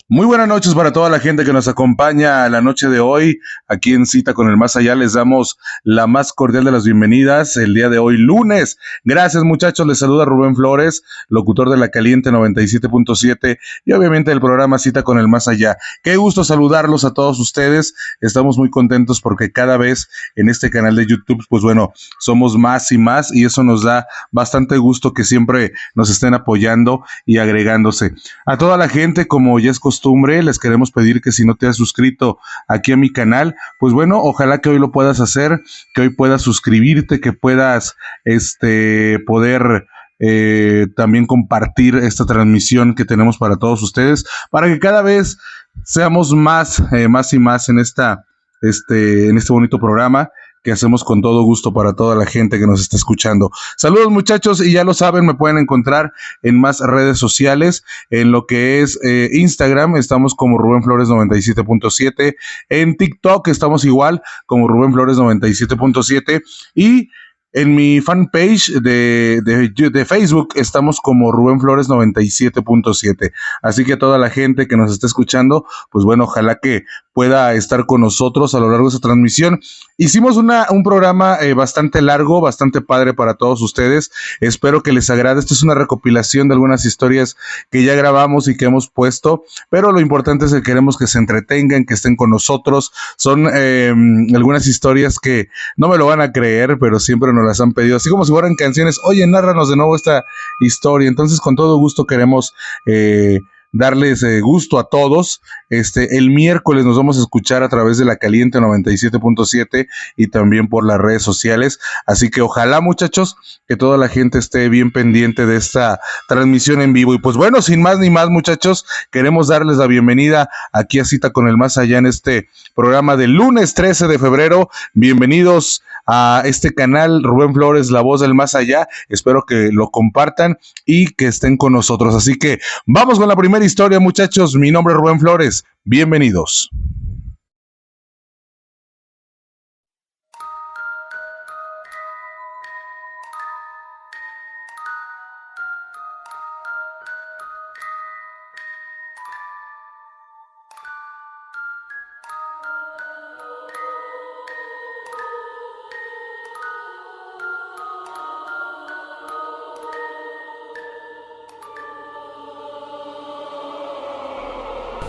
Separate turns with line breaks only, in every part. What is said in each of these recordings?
Muy buenas noches para toda la gente que nos acompaña la noche de hoy. Aquí en Cita con el Más Allá les damos la más cordial de las bienvenidas el día de hoy, lunes. Gracias, muchachos. Les saluda Rubén Flores, locutor de La Caliente 97.7 y obviamente del programa Cita con el Más Allá. Qué gusto saludarlos a todos ustedes. Estamos muy contentos porque cada vez en este canal de YouTube, pues bueno, somos más y más y eso nos da bastante gusto que siempre nos estén apoyando y agregándose. A toda la gente, como ya es costumbre, les queremos pedir que si no te has suscrito aquí a mi canal, pues bueno, ojalá que hoy lo puedas hacer, que hoy puedas suscribirte, que puedas poder también compartir esta transmisión que tenemos para todos ustedes, para que cada vez seamos más y más en en este bonito programa que hacemos con todo gusto para toda la gente que nos está escuchando. Saludos, muchachos, y ya lo saben, me pueden encontrar en más redes sociales, en lo que es Instagram, estamos como Rubén Flores 97.7, en TikTok estamos igual como Rubén Flores 97.7 y en mi fanpage de Facebook estamos como Rubén Flores 97.7. Así que toda la gente que nos está escuchando, pues bueno, ojalá que pueda estar con nosotros a lo largo de esta transmisión. Hicimos un programa bastante largo, bastante padre para todos ustedes. Espero que les agrade. Esto es una recopilación de algunas historias que ya grabamos y que hemos puesto, pero lo importante es que queremos que se entretengan, que estén con nosotros. Son algunas historias que no me lo van a creer, pero siempre nos las han pedido, así como si fueran canciones. Oye, nárranos de nuevo esta historia. Entonces, con todo gusto queremos darles gusto a todos. El miércoles nos vamos a escuchar a través de La Caliente 97.7 y también por las redes sociales. Así que ojalá, muchachos, que toda la gente esté bien pendiente de esta transmisión en vivo. Y pues bueno, sin más ni más, muchachos, queremos darles la bienvenida aquí a Cita con el Más Allá en este programa del lunes 13 de febrero. Bienvenidos a este canal Rubén Flores, la voz del más allá. Espero que lo compartan y que estén con nosotros. Así que vamos con la primera historia, muchachos. Mi nombre es Rubén Flores. Bienvenidos.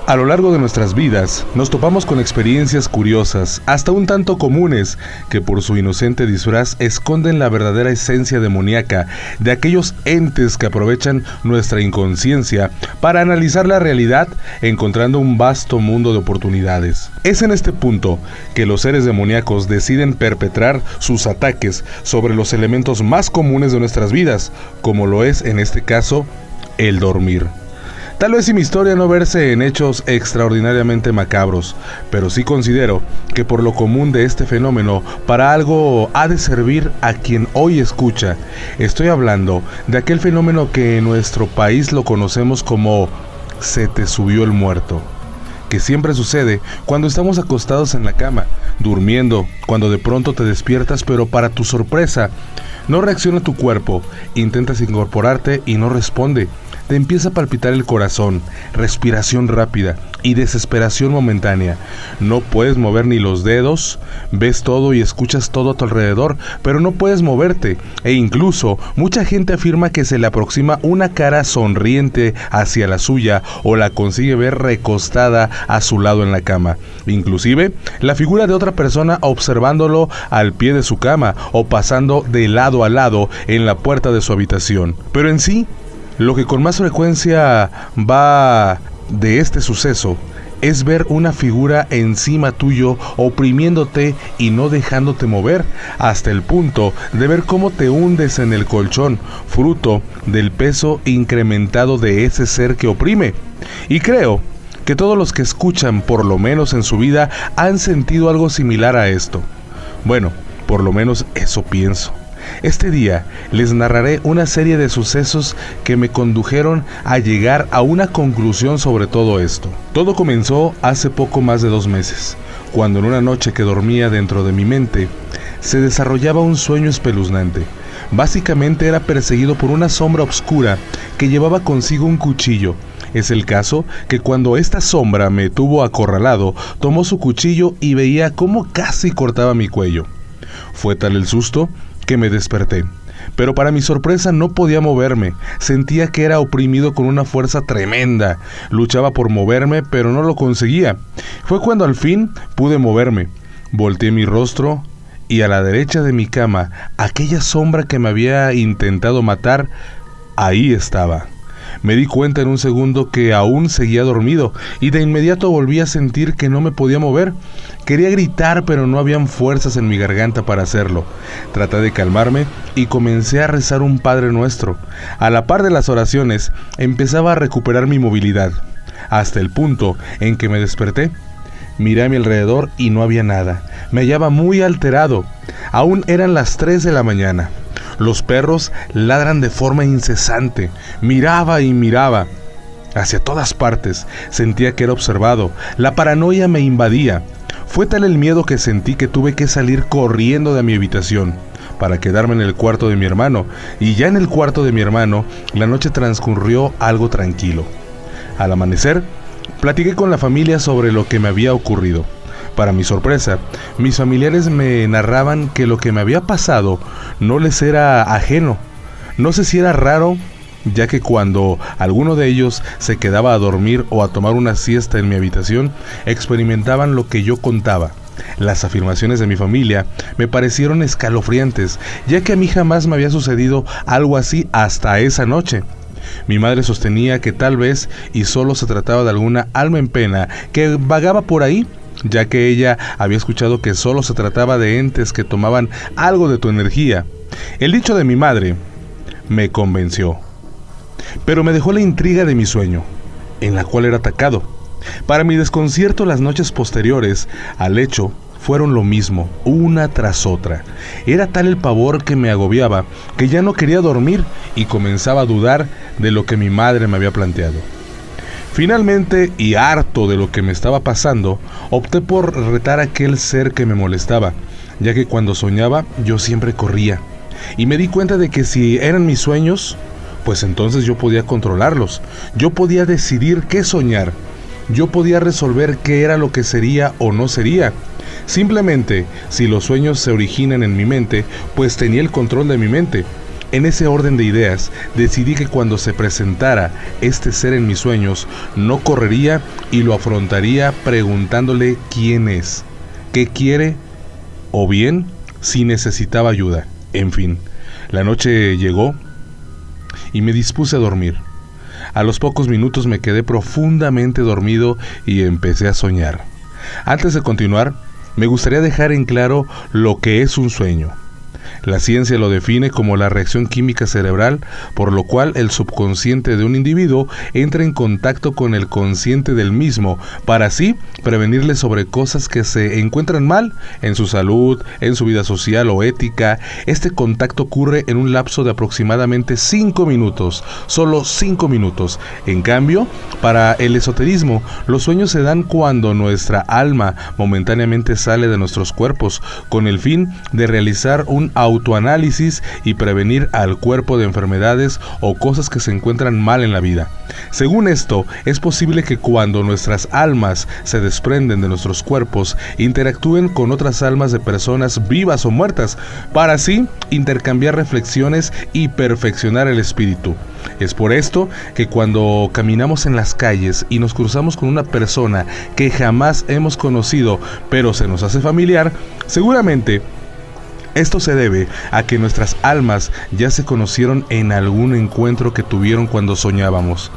A lo largo de nuestras vidas, nos topamos con experiencias curiosas, hasta un tanto comunes, que por su inocente disfraz esconden la verdadera esencia demoníaca de aquellos entes que aprovechan nuestra inconsciencia para analizar la realidad, encontrando un vasto mundo de oportunidades. Es en este punto que los seres demoníacos deciden perpetrar sus ataques sobre los elementos más comunes de nuestras vidas, como lo es en este caso, el dormir. Tal vez si mi historia no verse en hechos extraordinariamente macabros, pero sí considero que por lo común de este fenómeno, para algo ha de servir a quien hoy escucha. Estoy hablando de aquel fenómeno que en nuestro país lo conocemos como "se te subió el muerto", que siempre sucede cuando estamos acostados en la cama, durmiendo, cuando de pronto te despiertas, pero para tu sorpresa, no reacciona tu cuerpo, intentas incorporarte y no responde. Te empieza a palpitar el corazón, respiración rápida y desesperación momentánea. No puedes mover ni los dedos, ves todo y escuchas todo a tu alrededor, pero no puedes moverte. E incluso, mucha gente afirma que se le aproxima una cara sonriente hacia la suya o la consigue ver recostada a su lado en la cama. Inclusive, la figura de otra persona observándolo al pie de su cama o pasando de lado a lado en la puerta de su habitación. Pero en sí, lo que con más frecuencia va de este suceso es ver una figura encima tuyo oprimiéndote y no dejándote mover, hasta el punto de ver cómo te hundes en el colchón, fruto del peso incrementado de ese ser que oprime. Y creo que todos los que escuchan, por lo menos en su vida, han sentido algo similar a esto. Bueno, por lo menos eso pienso. Este día les narraré una serie de sucesos que me condujeron a llegar a una conclusión sobre todo esto. Todo comenzó hace poco más de 2 meses, cuando en una noche que dormía dentro de mi mente, se desarrollaba un sueño espeluznante. Básicamente era perseguido por una sombra oscura que llevaba consigo un cuchillo. Es el caso que cuando esta sombra me tuvo acorralado, tomó su cuchillo y veía cómo casi cortaba mi cuello. Fue tal el susto que me desperté, pero para mi sorpresa no podía moverme. Sentía que era oprimido con una fuerza tremenda. Luchaba por moverme, pero no lo conseguía. Fue cuando al fin pude moverme. Volteé mi rostro y a la derecha de mi cama, aquella sombra que me había intentado matar, ahí estaba. Me di cuenta en un segundo que aún seguía dormido y de inmediato volví a sentir que no me podía mover. Quería gritar, pero no habían fuerzas en mi garganta para hacerlo. Traté de calmarme y comencé a rezar un Padre Nuestro. A la par de las oraciones, empezaba a recuperar mi movilidad, hasta el punto en que me desperté. Miré a mi alrededor y no había nada. Me hallaba muy alterado. Aún eran las 3 de la mañana. Los perros ladran de forma incesante. Miraba y miraba hacia todas partes. Sentía que era observado. La paranoia me invadía. Fue tal el miedo que sentí que tuve que salir corriendo de mi habitación para quedarme en el cuarto de mi hermano. Y ya en el cuarto de mi hermano, la noche transcurrió algo tranquilo. Al amanecer, platiqué con la familia sobre lo que me había ocurrido. Para mi sorpresa, mis familiares me narraban que lo que me había pasado no les era ajeno. No sé si era raro, ya que cuando alguno de ellos se quedaba a dormir o a tomar una siesta en mi habitación, experimentaban lo que yo contaba. Las afirmaciones de mi familia me parecieron escalofriantes, ya que a mí jamás me había sucedido algo así hasta esa noche. Mi madre sostenía que tal vez y solo se trataba de alguna alma en pena que vagaba por ahí, ya que ella había escuchado que solo se trataba de entes que tomaban algo de tu energía. El dicho de mi madre me convenció, pero me dejó la intriga de mi sueño, en la cual era atacado. Para mi desconcierto, las noches posteriores al hecho fueron lo mismo, una tras otra. Era tal el pavor que me agobiaba, que ya no quería dormir y comenzaba a dudar de lo que mi madre me había planteado. Finalmente, y harto de lo que me estaba pasando, opté por retar a aquel ser que me molestaba, ya que cuando soñaba yo siempre corría. Y me di cuenta de que si eran mis sueños, pues entonces yo podía controlarlos. Yo podía decidir qué soñar. Yo podía resolver qué era lo que sería o no sería. Simplemente, si los sueños se originan en mi mente, pues tenía el control de mi mente. En ese orden de ideas, decidí que cuando se presentara este ser en mis sueños, no correría y lo afrontaría preguntándole quién es, qué quiere o bien si necesitaba ayuda. En fin, la noche llegó y me dispuse a dormir. A los pocos minutos me quedé profundamente dormido y empecé a soñar. Antes de continuar, me gustaría dejar en claro lo que es un sueño. La ciencia lo define como la reacción química cerebral por lo cual el subconsciente de un individuo entra en contacto con el consciente del mismo para así prevenirle sobre cosas que se encuentran mal en su salud, en su vida social o ética. Este contacto ocurre en un lapso de aproximadamente 5 minutos, solo 5 minutos. En cambio, para el esoterismo, los sueños se dan cuando nuestra alma momentáneamente sale de nuestros cuerpos con el fin de realizar un autoanálisis y prevenir al cuerpo de enfermedades o cosas que se encuentran mal en la vida. Según esto, es posible que cuando nuestras almas se desprenden de nuestros cuerpos, interactúen con otras almas de personas vivas o muertas, para así intercambiar reflexiones y perfeccionar el espíritu. Es por esto que cuando caminamos en las calles y nos cruzamos con una persona que jamás hemos conocido, pero se nos hace familiar, seguramente esto se debe a que nuestras almas ya se conocieron en algún encuentro que tuvieron cuando soñábamos.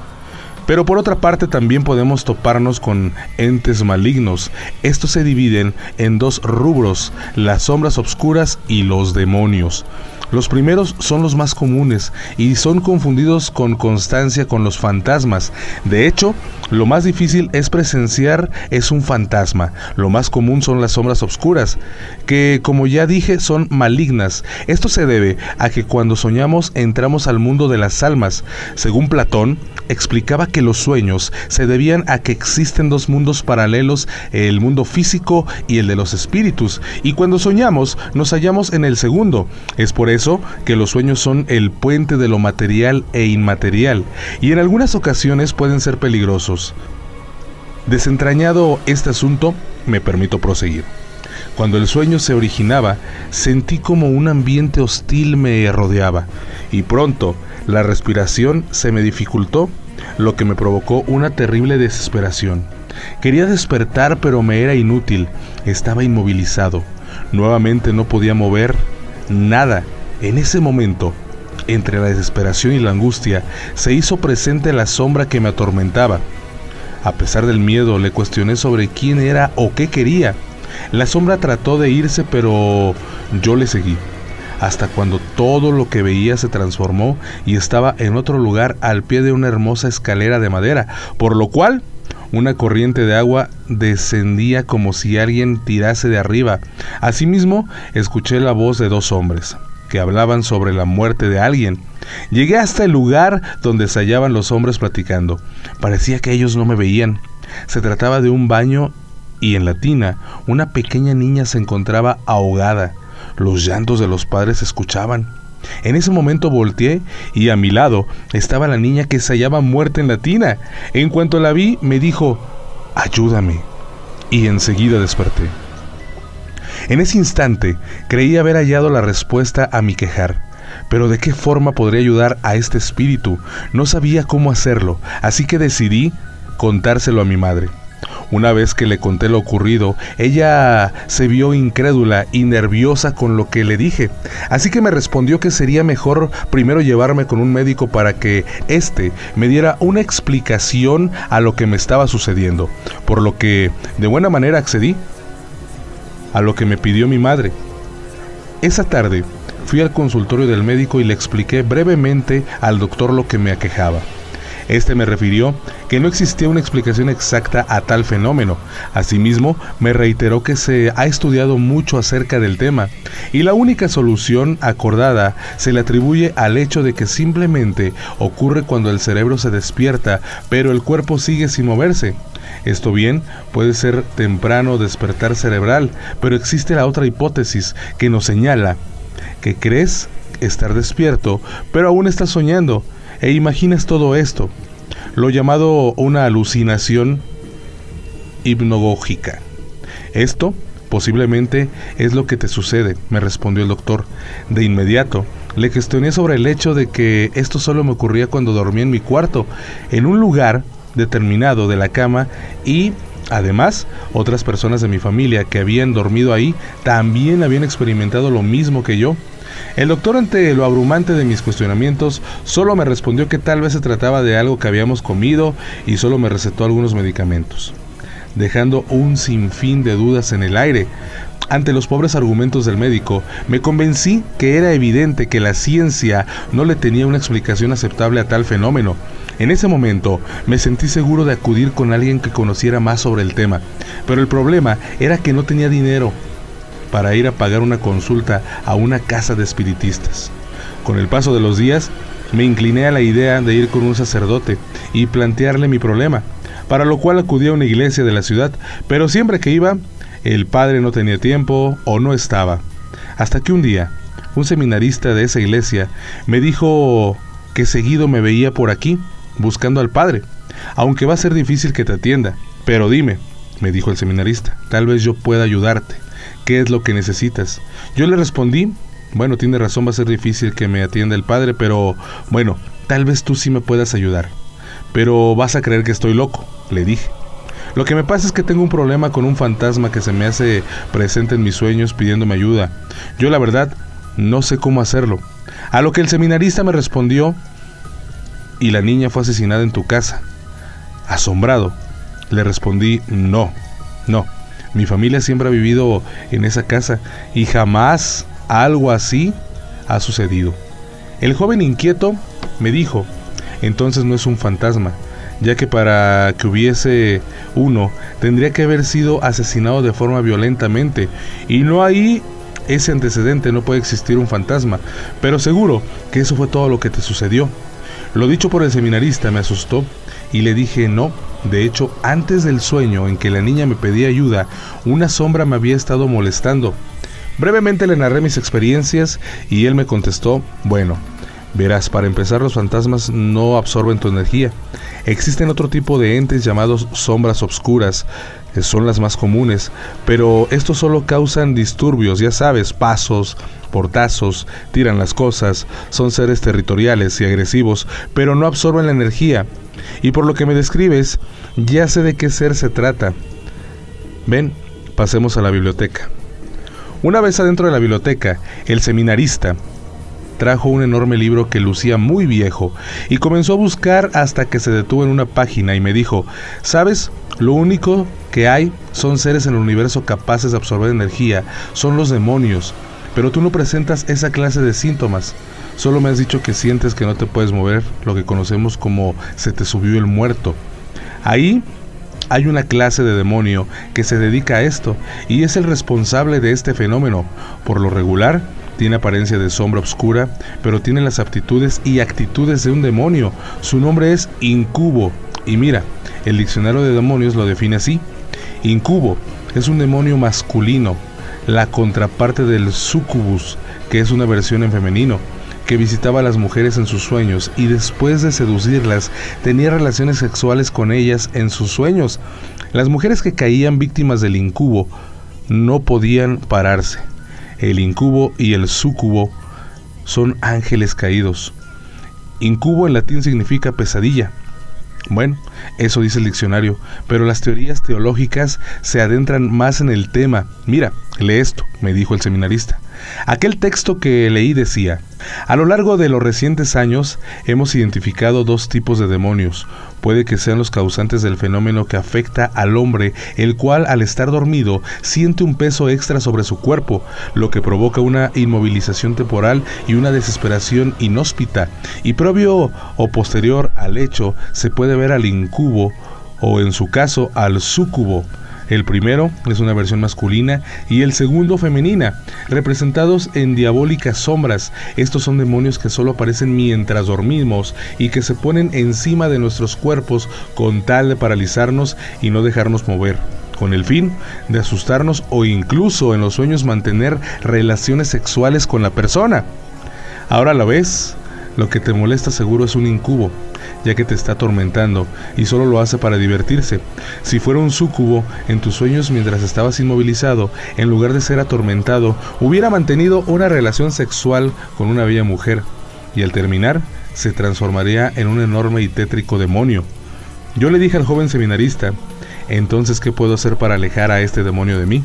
Pero por otra parte también podemos toparnos con entes malignos. Estos se dividen en dos rubros, las sombras oscuras y los demonios. Los primeros son los más comunes y son confundidos con constancia con los fantasmas. De hecho, lo más difícil es presenciar es un fantasma. Lo más común son las sombras oscuras, que como ya dije son malignas. Esto se debe a que cuando soñamos entramos al mundo de las almas. Según Platón, explicaba que los sueños se debían a que existen dos mundos paralelos, el mundo físico y el de los espíritus, y cuando soñamos nos hallamos en el segundo. Es por eso que los sueños son el puente de lo material e inmaterial, y en algunas ocasiones pueden ser peligrosos. Desentrañado este asunto, me permito proseguir. Cuando el sueño se originaba, sentí como un ambiente hostil me rodeaba, y pronto la respiración se me dificultó, lo que me provocó una terrible desesperación. Quería despertar, pero me era inútil. Estaba inmovilizado. Nuevamente no podía mover nada. En ese momento, entre la desesperación y la angustia, se hizo presente la sombra que me atormentaba. A pesar del miedo, le cuestioné sobre quién era o qué quería. La sombra trató de irse, pero yo le seguí, hasta cuando todo lo que veía se transformó y estaba en otro lugar al pie de una hermosa escalera de madera, por lo cual una corriente de agua descendía como si alguien tirase de arriba. Asimismo, escuché la voz de dos hombres que hablaban sobre la muerte de alguien. Llegué hasta el lugar donde se hallaban los hombres platicando. Parecía que ellos no me veían. Se trataba de un baño y en la tina una pequeña niña se encontraba ahogada. Los llantos de los padres se escuchaban. En ese momento volteé y a mi lado estaba la niña que se hallaba muerta en la tina. En cuanto la vi, me dijo: «Ayúdame», y enseguida desperté. En ese instante creí haber hallado la respuesta a mi quejar. Pero ¿de qué forma podría ayudar a este espíritu? No sabía cómo hacerlo, así que decidí contárselo a mi madre. Una vez que le conté lo ocurrido, ella se vio incrédula y nerviosa con lo que le dije, así que me respondió que sería mejor primero llevarme con un médico para que éste me diera una explicación a lo que me estaba sucediendo, por lo que de buena manera accedí a lo que me pidió mi madre. Esa tarde fui al consultorio del médico y le expliqué brevemente al doctor lo que me aquejaba. Este me refirió que no existía una explicación exacta a tal fenómeno. Asimismo, me reiteró que se ha estudiado mucho acerca del tema y la única solución acordada se le atribuye al hecho de que simplemente ocurre cuando el cerebro se despierta, pero el cuerpo sigue sin moverse. Esto bien, puede ser temprano despertar cerebral, pero existe la otra hipótesis que nos señala que crees estar despierto, pero aún estás soñando e imaginas todo esto, lo llamado una alucinación hipnagógica. Esto posiblemente es lo que te sucede, me respondió el doctor. De inmediato le cuestioné sobre el hecho de que esto solo me ocurría cuando dormía en mi cuarto, en un lugar determinado de la cama, y además otras personas de mi familia que habían dormido ahí también habían experimentado lo mismo que yo. El doctor, ante lo abrumante de mis cuestionamientos, solo me respondió que tal vez se trataba de algo que habíamos comido y solo me recetó algunos medicamentos, dejando un sinfín de dudas en el aire. Ante los pobres argumentos del médico, me convencí que era evidente que la ciencia no le tenía una explicación aceptable a tal fenómeno. En ese momento me sentí seguro de acudir con alguien que conociera más sobre el tema, pero el problema era que no tenía dinero para ir a pagar una consulta a una casa de espiritistas. Con el paso de los días, me incliné a la idea de ir con un sacerdote y plantearle mi problema, para lo cual acudí a una iglesia de la ciudad, pero siempre que iba, el padre no tenía tiempo o no estaba. Hasta que un día, un seminarista de esa iglesia me dijo que seguido me veía por aquí, buscando al padre, aunque va a ser difícil que te atienda. Pero dime, me dijo el seminarista, tal vez yo pueda ayudarte. ¿Qué es lo que necesitas? Yo le respondí: bueno, tiene razón, va a ser difícil que me atienda el padre, pero bueno, tal vez tú sí me puedas ayudar. Pero vas a creer que estoy loco, le dije. Lo que me pasa es que tengo un problema con un fantasma que se me hace presente en mis sueños pidiéndome ayuda. Yo la verdad no sé cómo hacerlo. A lo que el seminarista me respondió: ¿y la niña fue asesinada en tu casa? Asombrado, le respondí: no. Mi familia siempre ha vivido en esa casa y jamás algo así ha sucedido. El joven inquieto me dijo: entonces no es un fantasma, ya que para que hubiese uno, tendría que haber sido asesinado de forma violentamente, y no hay ese antecedente, no puede existir un fantasma. Pero seguro que eso fue todo lo que te sucedió. Lo dicho por el seminarista me asustó y le dije no. De hecho, antes del sueño en que la niña me pedía ayuda, una sombra me había estado molestando. Brevemente le narré mis experiencias y él me contestó, bueno, verás, para empezar, los fantasmas no absorben tu energía. Existen otro tipo de entes llamados sombras obscuras, que son las más comunes, pero estos solo causan disturbios, ya sabes, pasos, portazos, tiran las cosas, son seres territoriales y agresivos, pero no absorben la energía. Y por lo que me describes, ya sé de qué ser se trata. Ven, pasemos a la biblioteca. Una vez adentro de la biblioteca, el seminarista trajo un enorme libro que lucía muy viejo y comenzó a buscar hasta que se detuvo en una página y me dijo, ¿sabes? Lo único que hay son seres en el universo capaces de absorber energía, son los demonios, pero tú no presentas esa clase de síntomas. Solo me has dicho que sientes que no te puedes mover, lo que conocemos como se te subió el muerto. Ahí hay una clase de demonio que se dedica a esto y es el responsable de este fenómeno. Por lo regular, tiene apariencia de sombra oscura, pero tiene las aptitudes y actitudes de un demonio. Su nombre es incubo. Y mira, el diccionario de demonios lo define así. Incubo es un demonio masculino, la contraparte del sucubus, que es una versión en femenino, que visitaba a las mujeres en sus sueños y después de seducirlas tenía relaciones sexuales con ellas en sus sueños. Las mujeres que caían víctimas del incubo no podían pararse. El incubo y el súcubo son ángeles caídos. Incubo en latín significa pesadilla. Bueno, eso dice el diccionario, pero las teorías teológicas se adentran más en el tema. Mira, lee esto, me dijo el seminarista. Aquel texto que leí decía, a lo largo de los recientes años hemos identificado dos tipos de demonios. Puede que sean los causantes del fenómeno que afecta al hombre, el cual al estar dormido siente un peso extra sobre su cuerpo, lo que provoca una inmovilización temporal y una desesperación inhóspita, y previo o posterior al hecho se puede ver al incubo o en su caso al súcubo. El primero es una versión masculina y el segundo femenina, representados en diabólicas sombras. Estos son demonios que solo aparecen mientras dormimos y que se ponen encima de nuestros cuerpos con tal de paralizarnos y no dejarnos mover, con el fin de asustarnos o incluso en los sueños mantener relaciones sexuales con la persona. Ahora la ves, lo que te molesta seguro es un incubo, ya que te está atormentando y solo lo hace para divertirse. Si fuera un súcubo, en tus sueños mientras estabas inmovilizado, en lugar de ser atormentado, hubiera mantenido una relación sexual con una bella mujer, y al terminar, se transformaría en un enorme y tétrico demonio. Yo le dije al joven seminarista, entonces, ¿qué puedo hacer para alejar a este demonio de mí?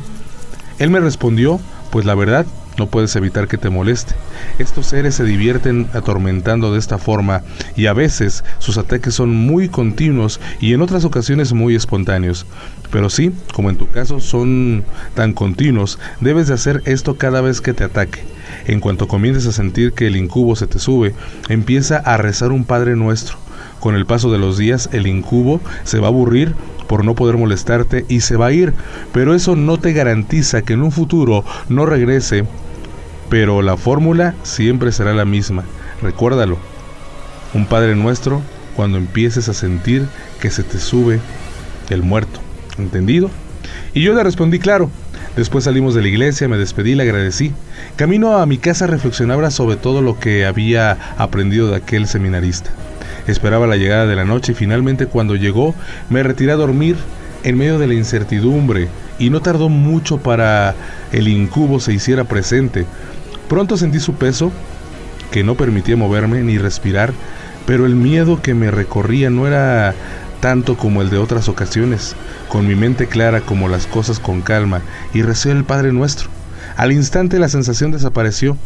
Él me respondió, pues la verdad, no puedes evitar que te moleste. Estos seres se divierten atormentando de esta forma y a veces sus ataques son muy continuos y en otras ocasiones muy espontáneos. Pero sí, como en tu caso son tan continuos, debes de hacer esto cada vez que te ataque. En cuanto comiences a sentir que el incubo se te sube, empieza a rezar un Padre Nuestro. Con el paso de los días, el incubo se va a aburrir por no poder molestarte y se va a ir, pero eso no te garantiza que en un futuro no regrese. Pero la fórmula siempre será la misma. Recuérdalo. Un Padre Nuestro cuando empieces a sentir que se te sube el muerto. ¿Entendido? Y yo le respondí claro. Después salimos de la iglesia, me despedí, le agradecí. Camino a mi casa reflexionaba sobre todo lo que había aprendido de aquel seminarista. Esperaba la llegada de la noche y finalmente cuando llegó me retiré a dormir en medio de la incertidumbre y no tardó mucho para el incubo se hiciera presente. Pronto sentí su peso, que no permitía moverme ni respirar, pero el miedo que me recorría no era tanto como el de otras ocasiones. Con mi mente clara como las cosas con calma y recé el Padre Nuestro. Al instante la sensación desapareció,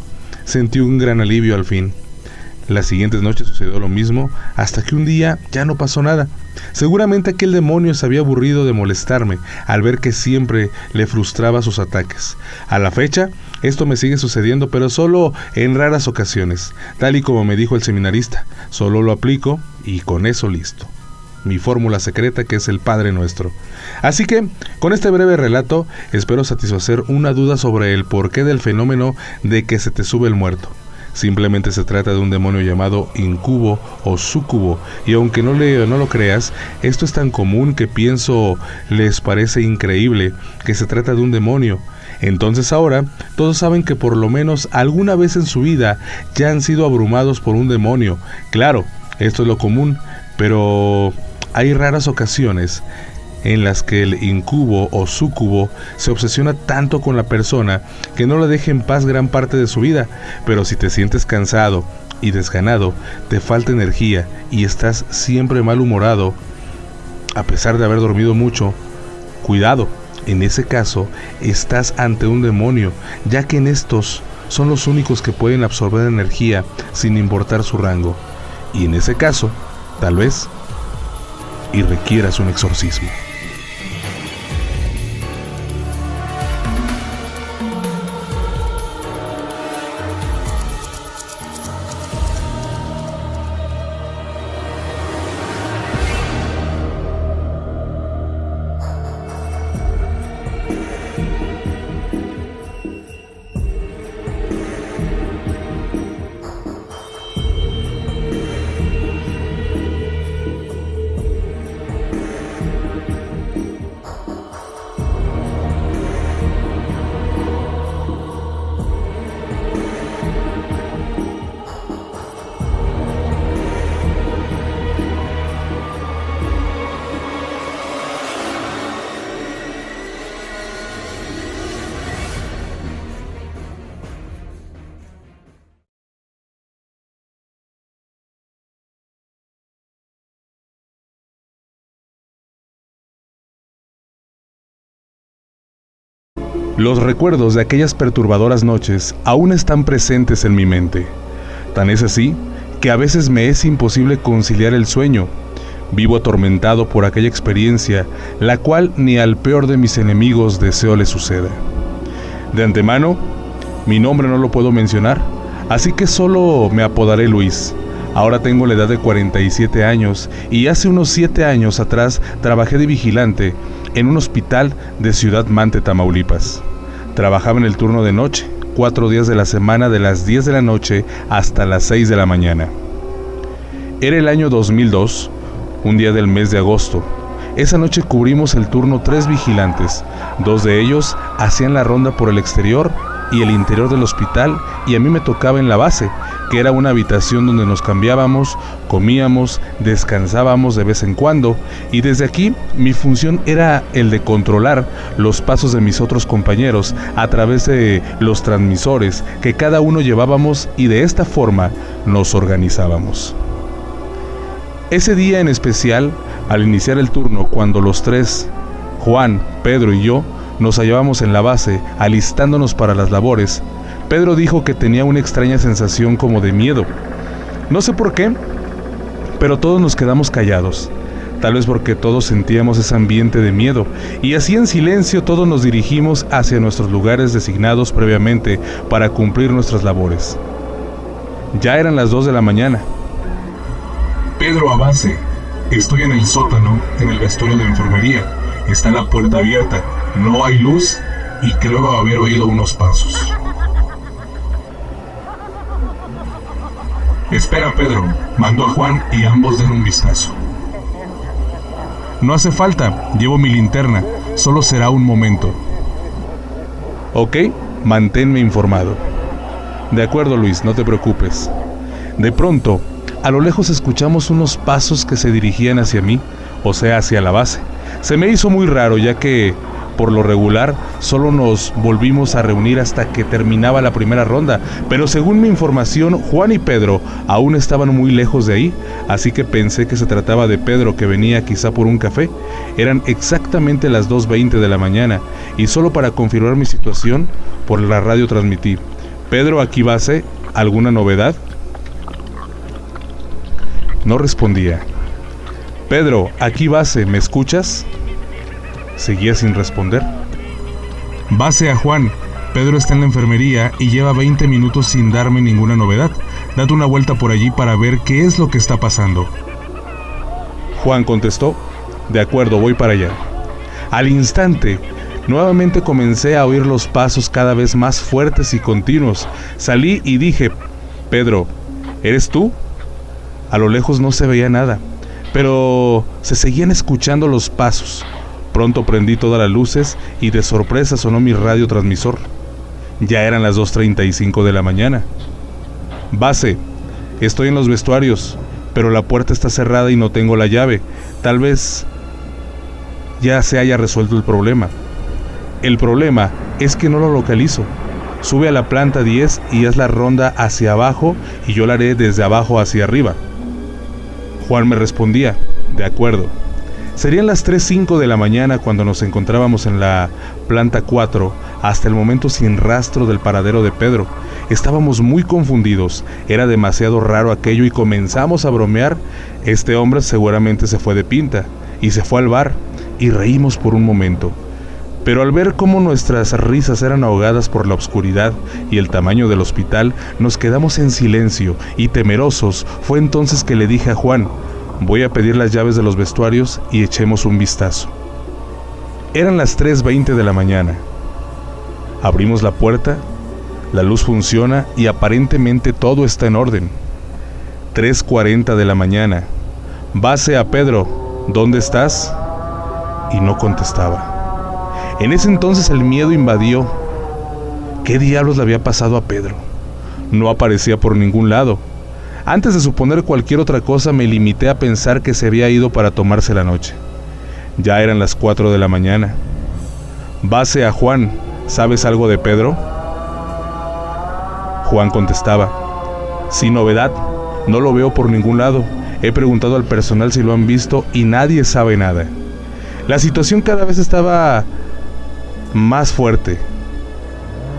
sentí un gran alivio al fin. Las siguientes noches sucedió lo mismo, hasta que un día ya no pasó nada. Seguramente aquel demonio se había aburrido de molestarme, al ver que siempre le frustraba sus ataques. A la fecha, esto me sigue sucediendo, pero solo en raras ocasiones. Tal y como me dijo el seminarista, solo lo aplico y con eso listo. Mi fórmula secreta que es el Padre Nuestro. Así que, con este breve relato, espero satisfacer una duda sobre el porqué del fenómeno de que se te sube el muerto.
Simplemente se trata de un demonio llamado incubo o súcubo, y aunque no lo creas, esto es tan común que pienso les parece increíble que se trata de un demonio. Entonces ahora todos saben que por lo menos alguna vez en su vida ya han sido abrumados por un demonio. Claro, esto es lo común, pero hay raras ocasiones en las que el incubo o súcubo se obsesiona tanto con la persona que no la deja en paz gran parte de su vida. Pero si te sientes cansado y desganado, te falta energía y estás siempre malhumorado, a pesar de haber dormido mucho, cuidado. En ese caso, estás ante un demonio, ya que en estos son los únicos que pueden absorber energía sin importar su rango. Y en ese caso, tal vez, y requieras un exorcismo. Los recuerdos de aquellas perturbadoras noches aún están presentes en mi mente. Tan es así que a veces me es imposible conciliar el sueño. Vivo atormentado por aquella experiencia, la cual ni al peor de mis enemigos deseo le suceda. De antemano, mi nombre no lo puedo mencionar, así que solo me apodaré Luis. Ahora tengo la edad de 47 años y hace unos 7 años atrás trabajé de vigilante en un hospital de Ciudad Mante, Tamaulipas. Trabajaba en el turno de noche, 4 días de la semana, de las 10 de la noche hasta las 6 de la mañana. Era el año 2002, un día del mes de agosto. Esa noche cubrimos el turno 3 vigilantes. 2 de ellos hacían la ronda por el exterior y el interior del hospital, y a mí me tocaba en la base, que era una habitación donde nos cambiábamos, comíamos, descansábamos de vez en cuando, y desde aquí mi función era el de controlar los pasos de mis otros compañeros a través de los transmisores que cada uno llevábamos, y de esta forma nos organizábamos. Ese día en especial, al iniciar el turno, cuando los 3, Juan, Pedro y yo, nos hallábamos en la base, alistándonos para las labores, Pedro dijo que tenía una extraña sensación como de miedo. No sé por qué, pero todos nos quedamos callados. Tal vez porque todos sentíamos ese ambiente de miedo, y así en silencio todos nos dirigimos hacia nuestros lugares designados previamente para cumplir nuestras labores. Ya eran las 2 de la mañana.
Pedro, a base. Estoy en el sótano, en el vestuario de enfermería. Está la puerta abierta, no hay luz y creo haber oído unos pasos. Espera, Pedro, mandó a Juan y ambos den un vistazo.
No hace falta, llevo mi linterna, solo será un momento. Ok, manténme informado. De acuerdo, Luis, no te preocupes. De pronto, a lo lejos escuchamos unos pasos que se dirigían hacia mí, o sea, hacia la base. Se me hizo muy raro, ya que, por lo regular, solo nos volvimos a reunir hasta que terminaba la primera ronda, pero según mi información, Juan y Pedro aún estaban muy lejos de ahí, así que pensé que se trataba de Pedro, que venía quizá por un café. Eran exactamente las 2:20 de la mañana, y solo para confirmar mi situación, por la radio transmití: Pedro, aquí base, ¿alguna novedad? No respondía. Pedro, aquí base, ¿me escuchas? Seguía sin responder. Base a Juan, Pedro está en la enfermería y lleva 20 minutos sin darme ninguna novedad. Date una vuelta por allí para ver qué es lo que está pasando. Juan contestó: de acuerdo, voy para allá. Al instante, nuevamente comencé a oír los pasos cada vez más fuertes y continuos. Salí y dije: «Pedro, ¿eres tú?». A lo lejos no se veía nada, pero se seguían escuchando los pasos. Pronto prendí todas las luces y de sorpresa sonó mi radiotransmisor. Ya eran las 2:35 de la mañana. «Base, estoy en los vestuarios, pero la puerta está cerrada y no tengo la llave. Tal vez ya se haya resuelto el problema». «El problema es que no lo localizo. Sube a la planta 10 y haz la ronda hacia abajo y yo la haré desde abajo hacia arriba». Juan me respondía: «De acuerdo». Serían las 3:05 de la mañana cuando nos encontrábamos en la planta 4, hasta el momento sin rastro del paradero de Pedro. Estábamos muy confundidos, era demasiado raro aquello y comenzamos a bromear. Este hombre seguramente se fue de pinta y se fue al bar, y reímos por un momento. Pero al ver cómo nuestras risas eran ahogadas por la oscuridad y el tamaño del hospital, nos quedamos en silencio y temerosos. Fue entonces que le dije a Juan: «Voy a pedir las llaves de los vestuarios y echemos un vistazo». Eran las 3:20 de la mañana. Abrimos la puerta, la luz funciona y aparentemente todo está en orden. 3:40 de la mañana. «Base a Pedro, ¿dónde estás?». Y no contestaba. En ese entonces el miedo invadió. ¿Qué diablos le había pasado a Pedro? No aparecía por ningún lado. Antes de suponer cualquier otra cosa, me limité a pensar que se había ido para tomarse la noche. Ya eran las 4 de la mañana. «Base a Juan, ¿sabes algo de Pedro?». Juan contestaba: «Sin novedad, no lo veo por ningún lado. He preguntado al personal si lo han visto y nadie sabe nada». La situación cada vez estaba más fuerte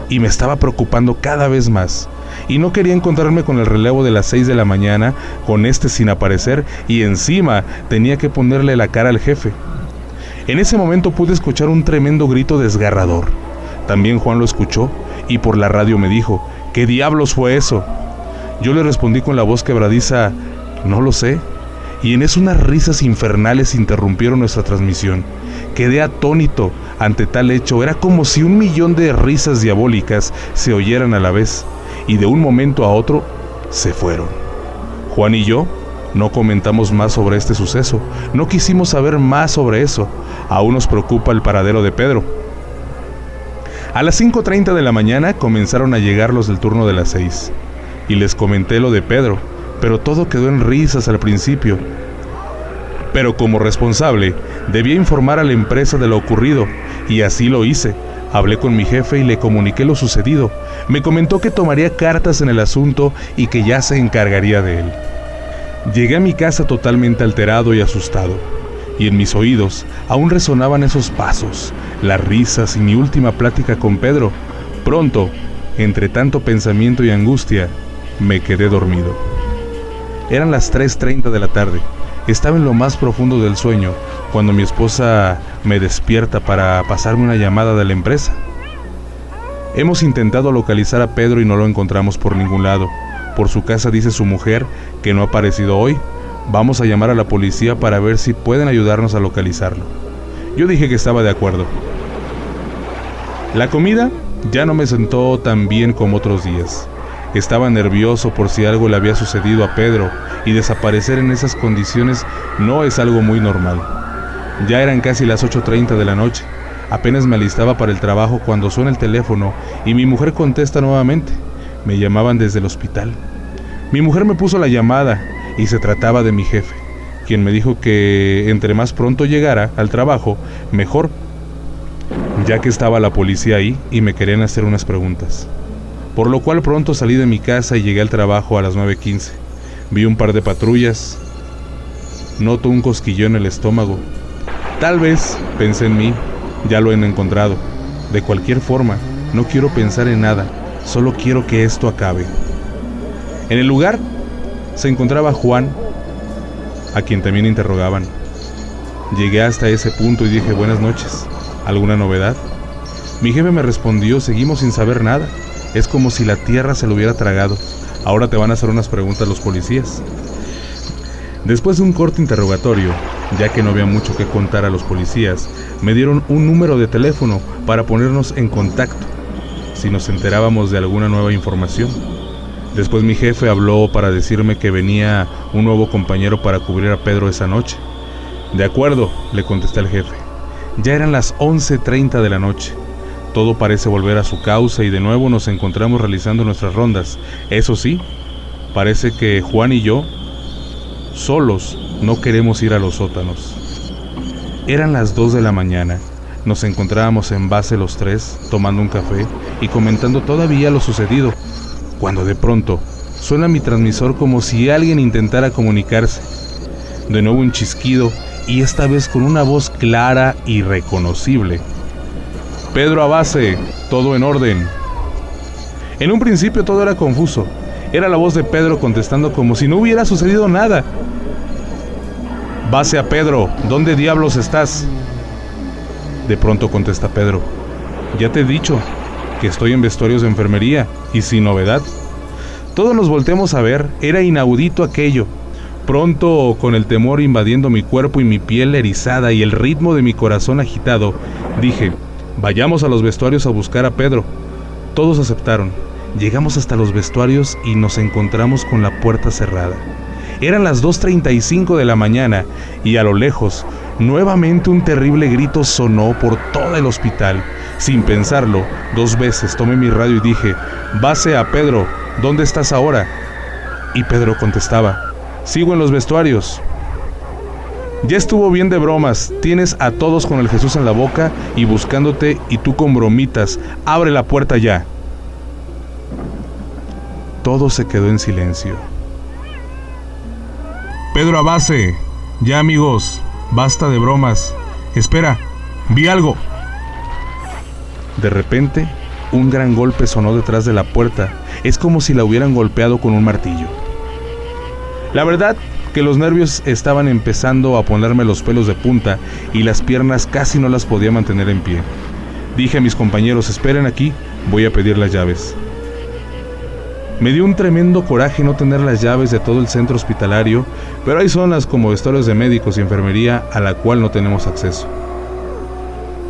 y me estaba preocupando cada vez más. Y no quería encontrarme con el relevo de las 6 de la mañana, con este sin aparecer, y encima tenía que ponerle la cara al jefe. En ese momento pude escuchar un tremendo grito desgarrador. También Juan lo escuchó y por la radio me dijo: «¿Qué diablos fue eso?». Yo le respondí con la voz quebradiza: «No lo sé». Y en eso unas risas infernales interrumpieron nuestra transmisión. Quedé atónito ante tal hecho. Era como si 1.000.000 de risas diabólicas se oyeran a la vez, y de un momento a otro se fueron. Juan y yo no comentamos más sobre este suceso. No quisimos saber más sobre eso. Aún nos preocupa el paradero de Pedro. A las 5:30 de la mañana comenzaron a llegar los del turno de las 6, y les comenté lo de Pedro, pero todo quedó en risas al principio. Pero como responsable, debía informar a la empresa de lo ocurrido, y así lo hice. Hablé con mi jefe y le comuniqué lo sucedido. Me comentó que tomaría cartas en el asunto y que ya se encargaría de él. Llegué a mi casa totalmente alterado y asustado, y en mis oídos aún resonaban esos pasos, las risas y mi última plática con Pedro. Pronto, entre tanto pensamiento y angustia, me quedé dormido. Eran las 3:30 de la tarde. Estaba en lo más profundo del sueño cuando mi esposa me despierta para pasarme una llamada de la empresa. «Hemos intentado localizar a Pedro y no lo encontramos por ningún lado. Por su casa dice su mujer que no ha aparecido hoy. Vamos a llamar a la policía para ver si pueden ayudarnos a localizarlo». Yo dije que estaba de acuerdo. La comida ya no me sentó tan bien como otros días. Estaba nervioso por si algo le había sucedido a Pedro, y desaparecer en esas condiciones no es algo muy normal. Ya eran casi las 8:30 de la noche. Apenas me alistaba para el trabajo cuando suena el teléfono y mi mujer contesta nuevamente. Me llamaban desde el hospital. Mi mujer me puso la llamada y se trataba de mi jefe, quien me dijo que entre más pronto llegara al trabajo, mejor, ya que estaba la policía ahí y me querían hacer unas preguntas. Por lo cual pronto salí de mi casa y llegué al trabajo a las 9:15. Vi un par de patrullas. Noto un cosquilleo en el estómago. Tal vez, pensé en mí, ya lo han encontrado. De cualquier forma, no quiero pensar en nada, solo quiero que esto acabe. En el lugar se encontraba Juan, a quien también interrogaban. Llegué hasta ese punto y dije: «Buenas noches, ¿alguna novedad?». Mi jefe me respondió: «Seguimos sin saber nada. Es como si la tierra se lo hubiera tragado. Ahora te van a hacer unas preguntas los policías». Después de un corto interrogatorio, ya que no había mucho que contar a los policías, me dieron un número de teléfono para ponernos en contacto si nos enterábamos de alguna nueva información. Después mi jefe habló para decirme que venía un nuevo compañero para cubrir a Pedro esa noche. De acuerdo, le contesté al jefe. Ya eran las 11:30 de la noche. Todo parece volver a su causa y de nuevo nos encontramos realizando nuestras rondas. Eso sí, parece que Juan y yo, solos, no queremos ir a los sótanos. Eran las 2 de la mañana. Nos encontrábamos en base los tres, tomando un café y comentando todavía lo sucedido, cuando de pronto suena mi transmisor como si alguien intentara comunicarse. De nuevo un chisquido y esta vez con una voz clara y reconocible. Pedro Abase, todo en orden. En un principio todo era confuso. Era la voz de Pedro contestando como si no hubiera sucedido nada. Base a Pedro, ¿dónde diablos estás? De pronto contesta Pedro. Ya te he dicho que estoy en vestuarios de enfermería y sin novedad. Todos nos volteamos a ver, era inaudito aquello. Pronto, con el temor invadiendo mi cuerpo y mi piel erizada y el ritmo de mi corazón agitado, dije, vayamos a los vestuarios a buscar a Pedro. Todos aceptaron. Llegamos hasta los vestuarios y nos encontramos con la puerta cerrada. Eran las 2:35 de la mañana y a lo lejos, nuevamente un terrible grito sonó por todo el hospital. Sin pensarlo, 2 veces tomé mi radio y dije, base a Pedro, ¿dónde estás ahora? Y Pedro contestaba, sigo en los vestuarios. Ya estuvo bien de bromas, tienes a todos con el Jesús en la boca y buscándote y tú con bromitas, abre la puerta ya. Todo se quedó en silencio. Pedro Abase, ya amigos, basta de bromas. Espera, vi algo. De repente, un gran golpe sonó detrás de la puerta. Es como si la hubieran golpeado con un martillo. La verdad que los nervios estaban empezando a ponerme los pelos de punta y las piernas casi no las podía mantener en pie. Dije a mis compañeros, esperen aquí, voy a pedir las llaves. Me dio un tremendo coraje no tener las llaves de todo el centro hospitalario, pero hay zonas como vestuarios de médicos y enfermería a la cual no tenemos acceso.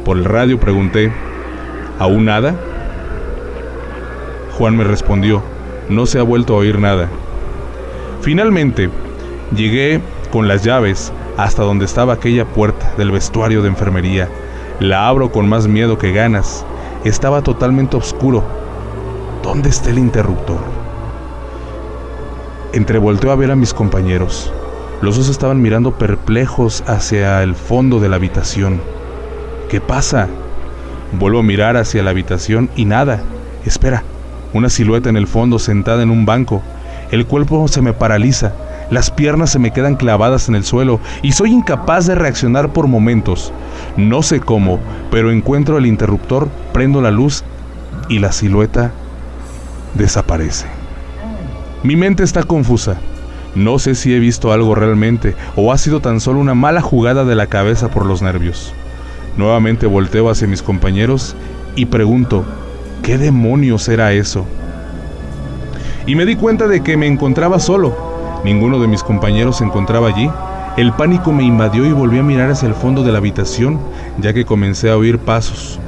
Por el radio pregunté, ¿aún nada? Juan me respondió, no se ha vuelto a oír nada. Finalmente, llegué con las llaves hasta donde estaba aquella puerta del vestuario de enfermería. La abro con más miedo que ganas. Estaba totalmente oscuro. ¿Dónde está el interruptor? Entrevolteo a ver a mis compañeros. Los dos estaban mirando perplejos hacia el fondo de la habitación. ¿Qué pasa? Vuelvo a mirar hacia la habitación y nada. Espera, una silueta en el fondo sentada en un banco. El cuerpo se me paraliza, las piernas se me quedan clavadas en el suelo y soy incapaz de reaccionar por momentos. No sé cómo, pero encuentro el interruptor, prendo la luz y la silueta desaparece. Mi mente está confusa. No sé si he visto algo realmente o ha sido tan solo una mala jugada de la cabeza por los nervios. Nuevamente volteo hacia mis compañeros y pregunto, ¿qué demonios era eso? Y me di cuenta de que me encontraba solo. Ninguno de mis compañeros se encontraba allí. El pánico me invadió y volví a mirar hacia el fondo de la habitación, ya que comencé a oír pasos.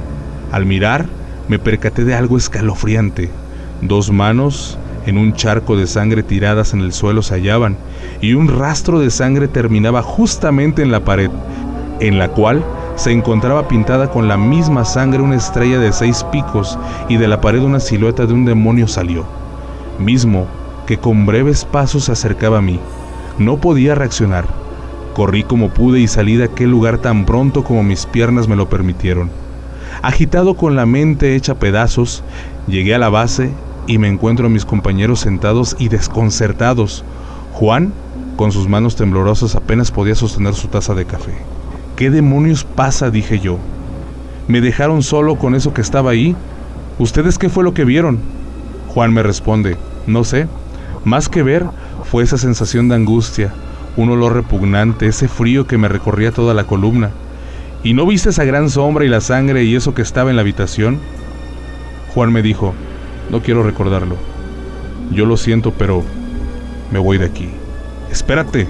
Al mirar, me percaté de algo escalofriante. 2 manos en un charco de sangre tiradas en el suelo se hallaban, y un rastro de sangre terminaba justamente en la pared, en la cual se encontraba pintada con la misma sangre una estrella de 6 picos, y de la pared una silueta de un demonio salió, mismo que con breves pasos se acercaba a mí. No podía reaccionar. Corrí como pude y salí de aquel lugar tan pronto como mis piernas me lo permitieron. Agitado con la mente hecha pedazos, llegué a la base y me encuentro a mis compañeros sentados y desconcertados. Juan, con sus manos temblorosas, apenas podía sostener su taza de café. ¿Qué demonios pasa?, dije yo. ¿Me dejaron solo con eso que estaba ahí? ¿Ustedes qué fue lo que vieron? Juan me responde, no sé. Más que ver, fue esa sensación de angustia, un olor repugnante, ese frío que me recorría toda la columna. ¿Y no viste esa gran sombra y la sangre y eso que estaba en la habitación? Juan me dijo, no quiero recordarlo. Yo lo siento, pero me voy de aquí. Espérate,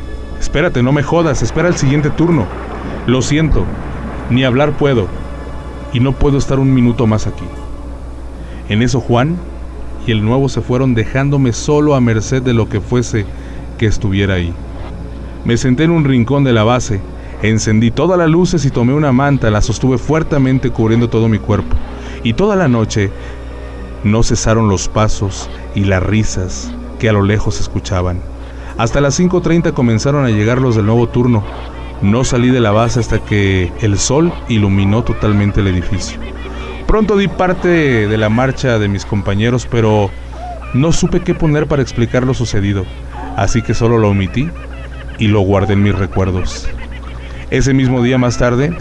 no me jodas, espera el siguiente turno. Lo siento, ni hablar puedo, y no puedo estar un minuto más aquí. En eso Juan y el nuevo se fueron dejándome solo a merced de lo que fuese que estuviera ahí. Me senté en un rincón de la base, encendí todas las luces y tomé una manta, la sostuve fuertemente cubriendo todo mi cuerpo, y toda la noche no cesaron los pasos y las risas que a lo lejos se escuchaban. Hasta las 5:30 comenzaron a llegar los del nuevo turno. No salí de la base hasta que el sol iluminó totalmente el edificio. Pronto di parte de la marcha de mis compañeros, pero no supe qué poner para explicar lo sucedido, así que solo lo omití y lo guardé en mis recuerdos. Ese mismo día más tarde,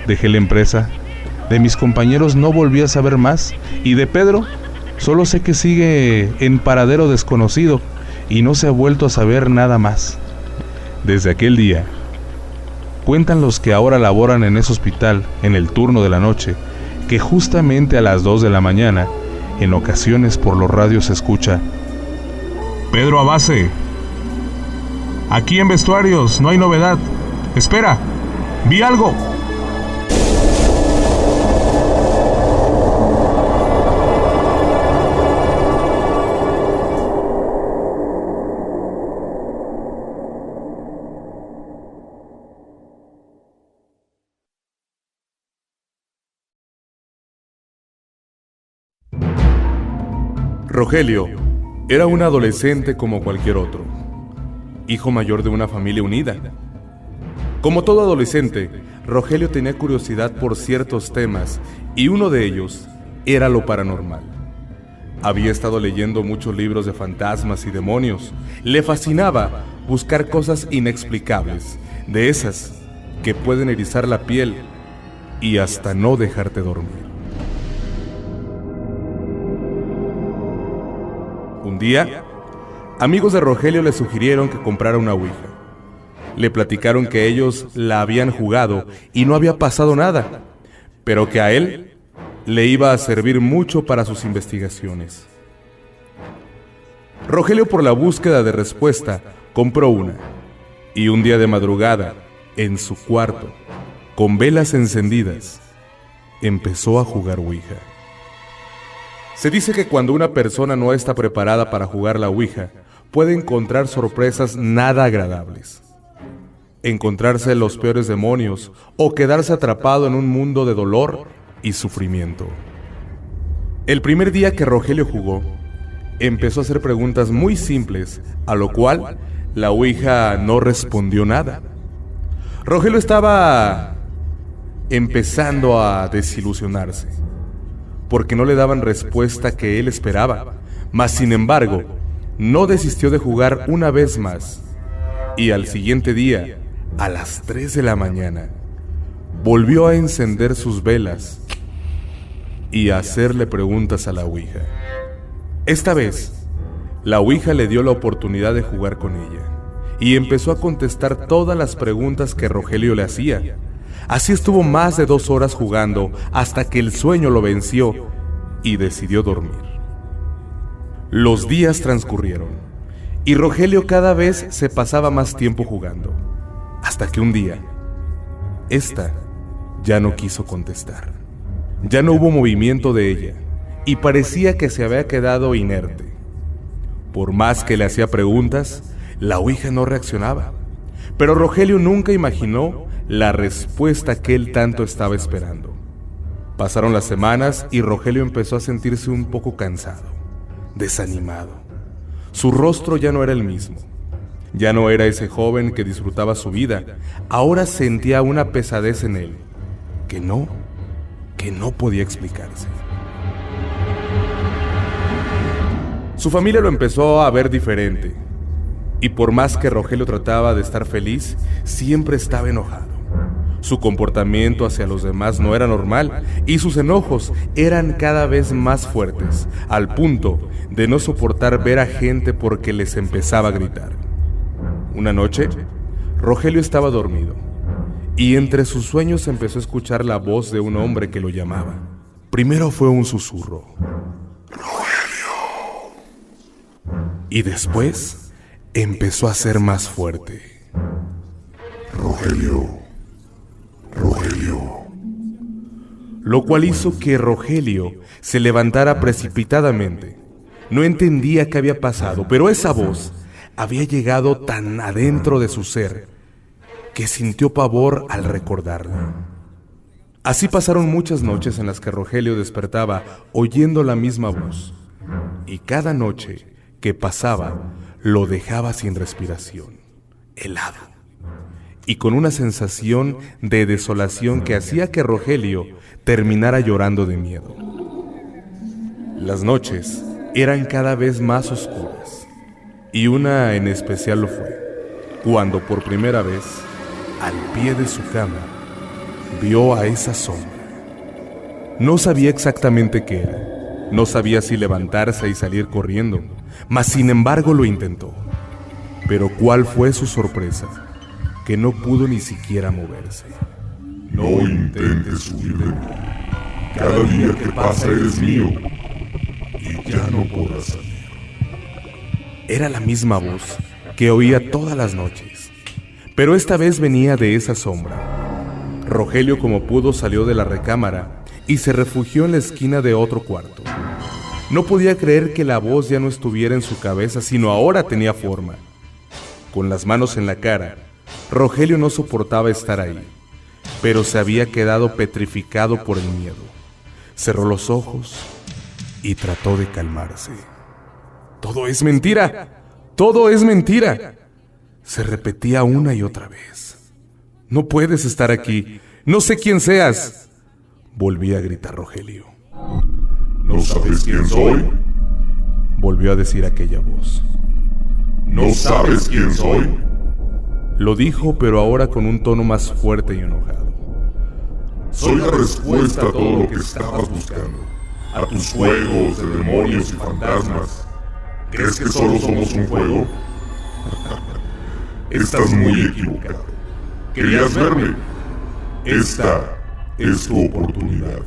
dejé la empresa. De mis compañeros no volví a saber más, y de Pedro solo sé que sigue en paradero desconocido y no se ha vuelto a saber nada más. Desde aquel día, cuentan los que ahora laboran en ese hospital en el turno de la noche, que justamente a las 2 de la mañana, en ocasiones por los radios se escucha:
Pedro Abase, aquí en vestuarios no hay novedad. Espera, vi algo.
Rogelio era un adolescente como cualquier otro, hijo mayor de una familia unida. Como todo adolescente, Rogelio tenía curiosidad por ciertos temas, y uno de ellos era lo paranormal. Había estado leyendo muchos libros de fantasmas y demonios. Le fascinaba buscar cosas inexplicables, de esas que pueden erizar la piel y hasta no dejarte dormir. Un día, amigos de Rogelio le sugirieron que comprara una ouija. Le platicaron que ellos la habían jugado y no había pasado nada, pero que a él le iba a servir mucho para sus investigaciones. Rogelio, por la búsqueda de respuesta, compró una, y un día de madrugada, en su cuarto, con velas encendidas, empezó a jugar ouija. Se dice que cuando una persona no está preparada para jugar la ouija, puede encontrar sorpresas nada agradables. Encontrarse los peores demonios o quedarse atrapado en un mundo de dolor y sufrimiento. El primer día que Rogelio jugó, empezó a hacer preguntas muy simples, a lo cual la ouija no respondió nada. Rogelio estaba empezando a desilusionarse, porque no le daban respuesta que él esperaba, mas sin embargo, no desistió de jugar una vez más, y al siguiente día, a las 3 de la mañana, volvió a encender sus velas y a hacerle preguntas a la ouija. Esta vez, la ouija le dio la oportunidad de jugar con ella, y empezó a contestar todas las preguntas que Rogelio le hacía. Así estuvo más de 2 horas jugando hasta que el sueño lo venció y decidió dormir. Los días transcurrieron y Rogelio cada vez se pasaba más tiempo jugando, hasta que un día, esta ya no quiso contestar. Ya no hubo movimiento de ella y parecía que se había quedado inerte. Por más que le hacía preguntas, la ouija no reaccionaba, pero Rogelio nunca imaginó la respuesta que él tanto estaba esperando. Pasaron las semanas y Rogelio empezó a sentirse un poco cansado, desanimado. Su rostro ya no era el mismo. Ya no era ese joven que disfrutaba su vida. Ahora sentía una pesadez en él, que no podía explicarse. Su familia lo empezó a ver diferente, y por más que Rogelio trataba de estar feliz, siempre estaba enojado. Su comportamiento hacia los demás no era normal y sus enojos eran cada vez más fuertes, al punto de no soportar ver a gente porque les empezaba a gritar. Una noche, Rogelio estaba dormido y entre sus sueños empezó a escuchar la voz de un hombre que lo llamaba. Primero fue un susurro: ¡Rogelio! Y después empezó a ser más fuerte: ¡Rogelio! Rogelio. Lo cual hizo que Rogelio se levantara precipitadamente. No entendía qué había pasado, pero esa voz había llegado tan adentro de su ser que sintió pavor al recordarla. Así pasaron muchas noches en las que Rogelio despertaba oyendo la misma voz, y cada noche que pasaba lo dejaba sin respiración, helado, y con una sensación de desolación que hacía que Rogelio terminara llorando de miedo. Las noches eran cada vez más oscuras, y una en especial lo fue, cuando por primera vez, al pie de su cama, vio a esa sombra. No sabía exactamente qué era, no sabía si levantarse y salir corriendo, mas sin embargo lo intentó. Pero ¿cuál fue su sorpresa? Que no pudo ni siquiera moverse.
No intentes huir de mí. Cada día que pasa eres mío y ya no podrás salir.
Era la misma voz que oía todas las noches, pero esta vez venía de esa sombra. Rogelio, como pudo, salió de la recámara y se refugió en la esquina de otro cuarto. No podía creer que la voz ya no estuviera en su cabeza, sino ahora tenía forma. Con las manos en la cara, Rogelio no soportaba estar ahí, pero se había quedado petrificado por el miedo. Cerró los ojos y trató de calmarse. ¡Todo es mentira! ¡Todo es mentira!, se repetía una y otra vez. No puedes estar aquí. No sé quién seas. Volvía a gritar Rogelio.
¿No sabes quién soy?
Volvió a decir aquella voz.
¿No sabes quién soy?
Lo dijo, pero ahora con un tono más fuerte y enojado.
Soy la respuesta a todo lo que estabas buscando. A tus juegos de demonios y fantasmas. ¿Crees que solo somos un juego? Estás muy equivocado. ¿Querías verme? Esta es tu oportunidad.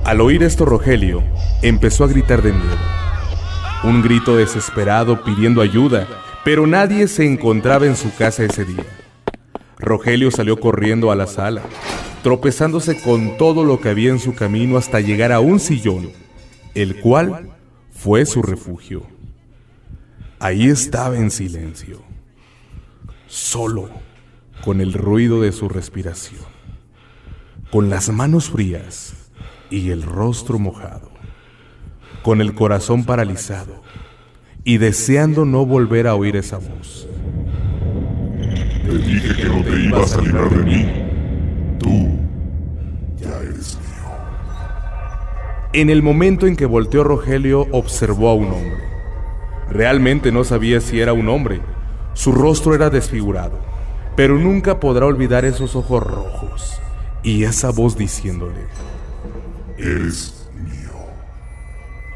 Al oír esto, Rogelio empezó a gritar de miedo. Un grito desesperado pidiendo ayuda, pero nadie se encontraba en su casa ese día. Rogelio salió corriendo a la sala, tropezándose con todo lo que había en su camino hasta llegar a un sillón, el cual fue su refugio. Ahí estaba en silencio, solo, con el ruido de su respiración, con las manos frías y el rostro mojado, con el corazón paralizado y deseando no volver a oír esa voz.
Te dije que no te ibas a librar de mí. Tú ya eres mío.
En el momento en que volteó, Rogelio observó a un hombre. Realmente no sabía si era un hombre. Su rostro era desfigurado, pero nunca podrá olvidar esos ojos rojos y esa voz diciéndole:
eres mío.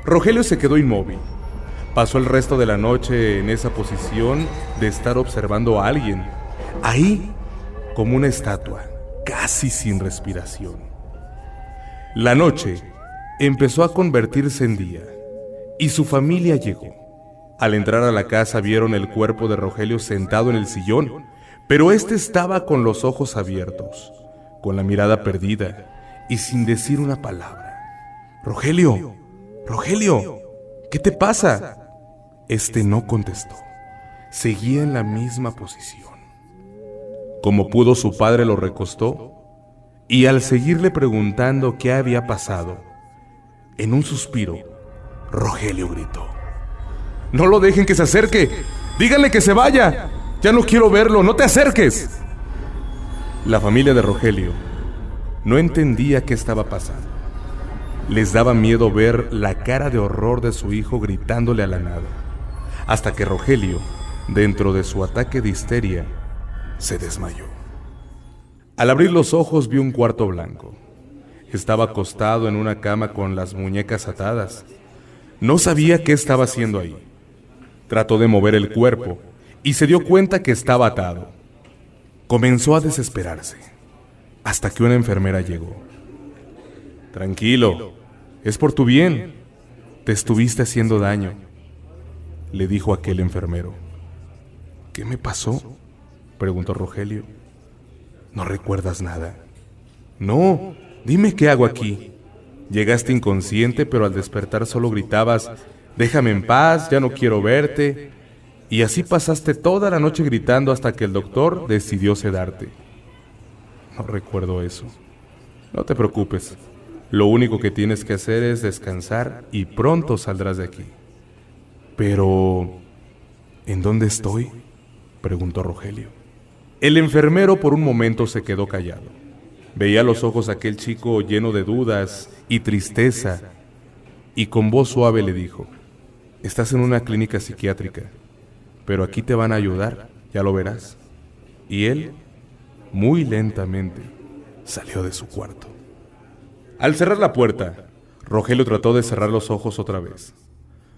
Rogelio se quedó inmóvil. Pasó el resto de la noche en esa posición de estar observando a alguien, ahí como una estatua, casi sin respiración. La noche empezó a convertirse en día y su familia llegó. Al entrar a la casa vieron el cuerpo de Rogelio sentado en el sillón, pero este estaba con los ojos abiertos, con la mirada perdida y sin decir una palabra. «Rogelio, Rogelio, ¿qué te pasa?». Este no contestó. Seguía en la misma posición. Como pudo, su padre lo recostó y al seguirle preguntando qué había pasado, en un suspiro, Rogelio gritó: «¡No lo dejen que se acerque! ¡Díganle que se vaya! ¡Ya no quiero verlo! ¡No te acerques!». La familia de Rogelio no entendía qué estaba pasando. Les daba miedo ver la cara de horror de su hijo gritándole a la nada, hasta que Rogelio, dentro de su ataque de histeria, se desmayó. Al abrir los ojos vio un cuarto blanco. Estaba acostado en una cama con las muñecas atadas. No sabía qué estaba haciendo ahí. Trató de mover el cuerpo y se dio cuenta que estaba atado. Comenzó a desesperarse, hasta que una enfermera llegó. «Tranquilo, es por tu bien. Te estuviste haciendo daño», le dijo aquel enfermero. «¿Qué me pasó?», preguntó Rogelio. «¿No recuerdas nada?». «No, dime qué hago aquí». Llegaste inconsciente, pero al despertar solo gritabas: déjame en paz, ya no quiero verte. Y así pasaste toda la noche gritando hasta que el doctor decidió sedarte. No recuerdo eso. No te preocupes. Lo único que tienes que hacer es descansar y pronto saldrás de aquí. Pero, ¿en dónde estoy?, preguntó Rogelio. El enfermero por un momento se quedó callado. Veía a los ojos a aquel chico lleno de dudas y tristeza, y con voz suave le dijo: estás en una clínica psiquiátrica, pero aquí te van a ayudar, ya lo verás. Y él, muy lentamente, salió de su cuarto. Al cerrar la puerta, Rogelio trató de cerrar los ojos otra vez.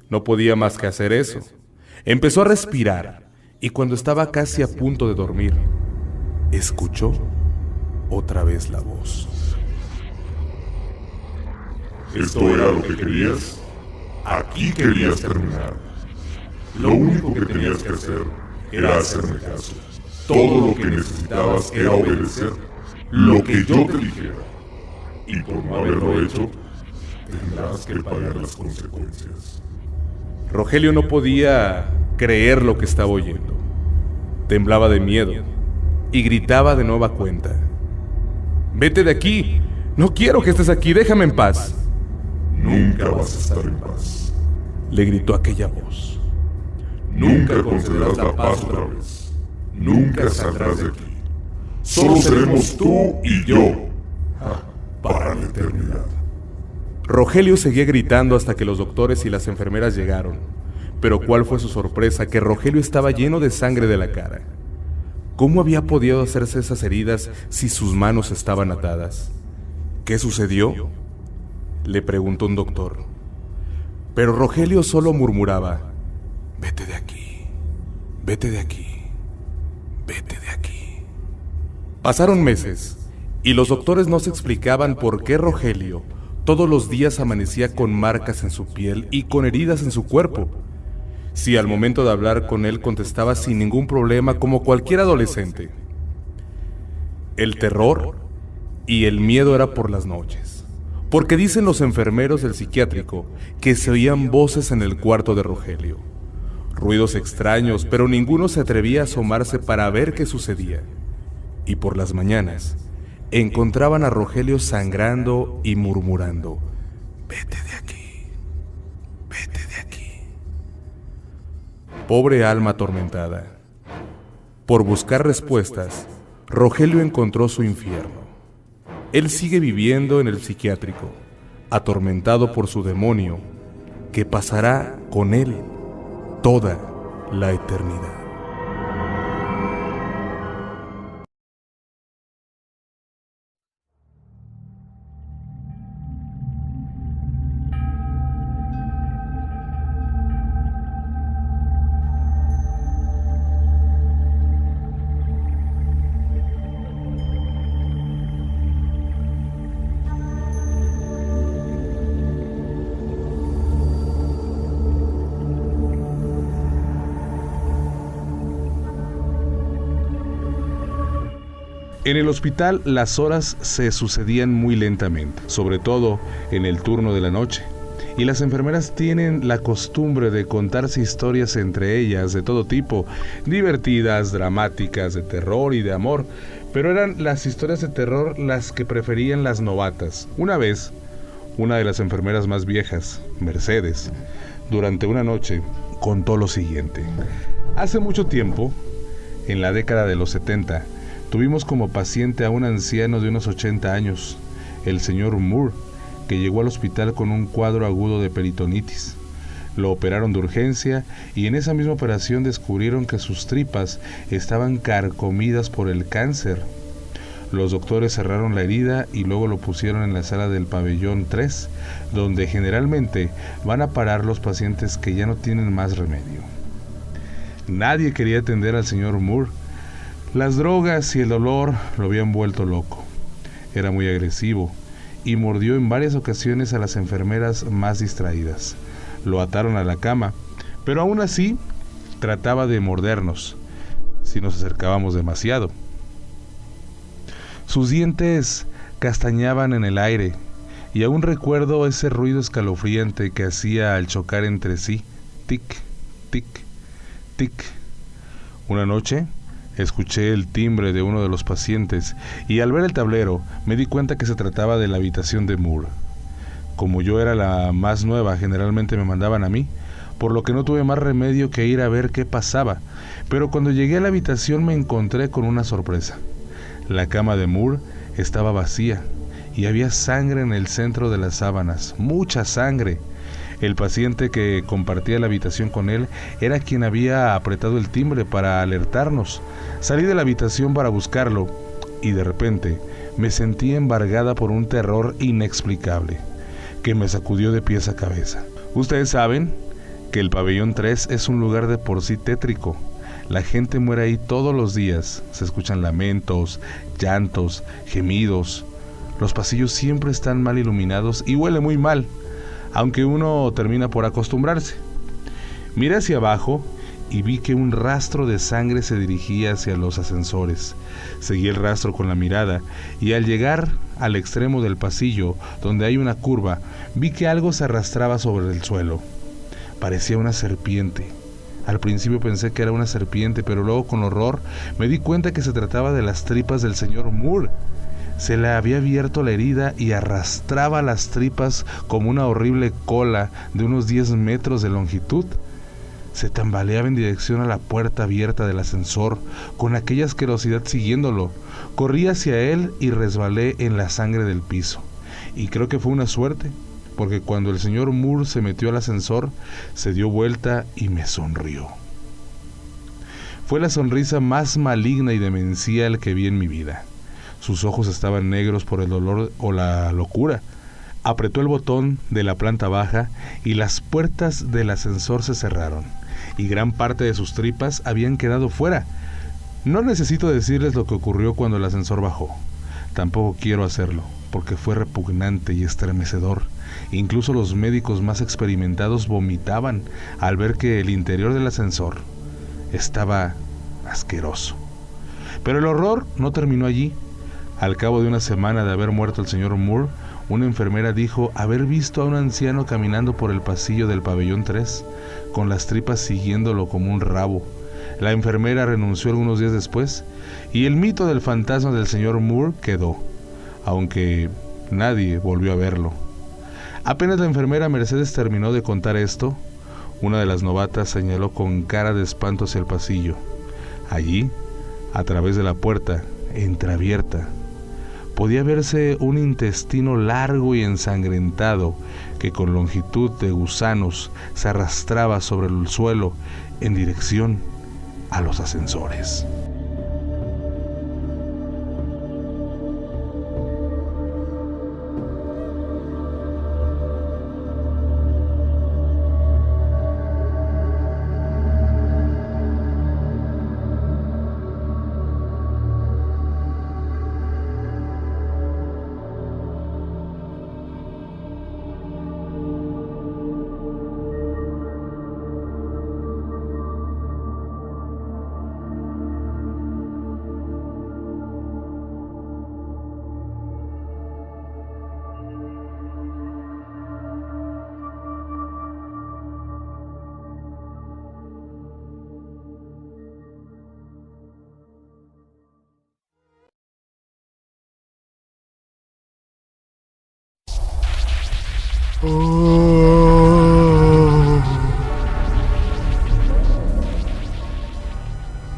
No podía más que hacer eso. Empezó a respirar, y cuando estaba casi a punto de dormir, escuchó otra vez la voz.
¿Esto era lo que querías? Aquí querías terminar. Lo único que tenías que hacer era hacerme caso. Todo lo que necesitabas era obedecer lo que yo te dijera. Y por no haberlo hecho, tendrás que pagar las consecuencias.
Rogelio no podía creer lo que estaba oyendo. Temblaba de miedo y gritaba de nueva cuenta: vete de aquí, no quiero que estés aquí, déjame en paz.
Nunca vas a estar en paz,
le gritó aquella voz.
Nunca concederás la paz otra vez. Nunca saldrás de aquí. Solo seremos tú y yo, para la eternidad.
Rogelio seguía gritando hasta que los doctores y las enfermeras llegaron. Pero ¿cuál fue su sorpresa? Que Rogelio estaba lleno de sangre de la cara. ¿Cómo había podido hacerse esas heridas si sus manos estaban atadas? ¿Qué sucedió?, le preguntó un doctor. Pero Rogelio solo murmuraba: vete de aquí, vete de aquí, vete de aquí. Pasaron meses, y los doctores no se explicaban por qué Rogelio todos los días amanecía con marcas en su piel y con heridas en su cuerpo. Si al momento de hablar con él contestaba sin ningún problema como cualquier adolescente. El terror y el miedo era por las noches, porque dicen los enfermeros del psiquiátrico que se oían voces en el cuarto de Rogelio. Ruidos extraños, pero ninguno se atrevía a asomarse para ver qué sucedía. Y por las mañanas encontraban a Rogelio sangrando y murmurando: vete de aquí, vete de aquí. Pobre alma atormentada. Por buscar respuestas, Rogelio encontró su infierno. Él sigue viviendo en el psiquiátrico, atormentado por su demonio, que pasará con él toda la eternidad. En el hospital las horas se sucedían muy lentamente, sobre todo en el turno de la noche, y las enfermeras tienen la costumbre de contarse historias entre ellas de todo tipo, divertidas, dramáticas, de terror y de amor, pero eran las historias de terror las que preferían las novatas. Una vez, una de las enfermeras más viejas, Mercedes, durante una noche contó lo siguiente: hace mucho tiempo, en la década de los 70, tuvimos como paciente a un anciano de unos 80 años, el señor Moore, que llegó al hospital con un cuadro agudo de peritonitis. Lo operaron de urgencia y en esa misma operación descubrieron que sus tripas estaban carcomidas por el cáncer. Los doctores cerraron la herida y luego lo pusieron en la sala del pabellón 3, donde generalmente van a parar los pacientes que ya no tienen más remedio. Nadie quería atender al señor Moore. Las drogas y el dolor lo habían vuelto loco. Era muy agresivo y mordió en varias ocasiones a las enfermeras más distraídas. Lo ataron a la cama, pero aún así trataba de mordernos si nos acercábamos demasiado. Sus dientes castañaban en el aire y aún recuerdo ese ruido escalofriante que hacía al chocar entre sí, tic, tic, tic. Una noche escuché el timbre de uno de los pacientes y al ver el tablero me di cuenta que se trataba de la habitación de Moore. Como yo era la más nueva, generalmente me mandaban a mí, por lo que no tuve más remedio que ir a ver qué pasaba, pero cuando llegué a la habitación me encontré con una sorpresa. La cama de Moore estaba vacía y había sangre en el centro de las sábanas, mucha sangre. El paciente que compartía la habitación con él era quien había apretado el timbre para alertarnos. Salí de la habitación para buscarlo y de repente me sentí embargada por un terror inexplicable que me sacudió de pies a cabeza. Ustedes saben que el pabellón 3 es un lugar de por sí tétrico. La gente muere ahí todos los días, se escuchan lamentos, llantos, gemidos. Los pasillos siempre están mal iluminados y huele muy mal, aunque uno termina por acostumbrarse. Miré hacia abajo y vi que un rastro de sangre se dirigía hacia los ascensores. Seguí el rastro con la mirada y al llegar al extremo del pasillo, donde hay una curva, vi que algo se arrastraba sobre el suelo. Parecía una serpiente. Al principio pensé que era una serpiente, pero luego con horror me di cuenta que se trataba de las tripas del señor Moore. Se le había abierto la herida y arrastraba las tripas como una horrible cola de unos 10 metros de longitud. Se tambaleaba en dirección a la puerta abierta del ascensor, con aquella asquerosidad siguiéndolo. Corrí hacia él y resbalé en la sangre del piso. Y creo que fue una suerte, porque cuando el señor Moore se metió al ascensor, se dio vuelta y me sonrió. Fue la sonrisa más maligna y demencial que vi en mi vida. Sus ojos estaban negros por el dolor o la locura. Apretó el botón de la planta baja y las puertas del ascensor se cerraron, y gran parte de sus tripas habían quedado fuera. No necesito decirles lo que ocurrió cuando el ascensor bajó. Tampoco quiero hacerlo, porque fue repugnante y estremecedor. Incluso los médicos más experimentados vomitaban al ver que el interior del ascensor estaba asqueroso. Pero el horror no terminó allí. Al cabo de una semana de haber muerto el señor Moore, una enfermera dijo haber visto a un anciano caminando por el pasillo del pabellón 3, con las tripas siguiéndolo como un rabo. La enfermera renunció algunos días después, y el mito del fantasma del señor Moore quedó, aunque nadie volvió a verlo. Apenas la enfermera Mercedes terminó de contar esto, una de las novatas señaló con cara de espanto hacia el pasillo. Allí, a través de la puerta, entreabierta, podía verse un intestino largo y ensangrentado que con longitud de gusanos se arrastraba sobre el suelo en dirección a los ascensores.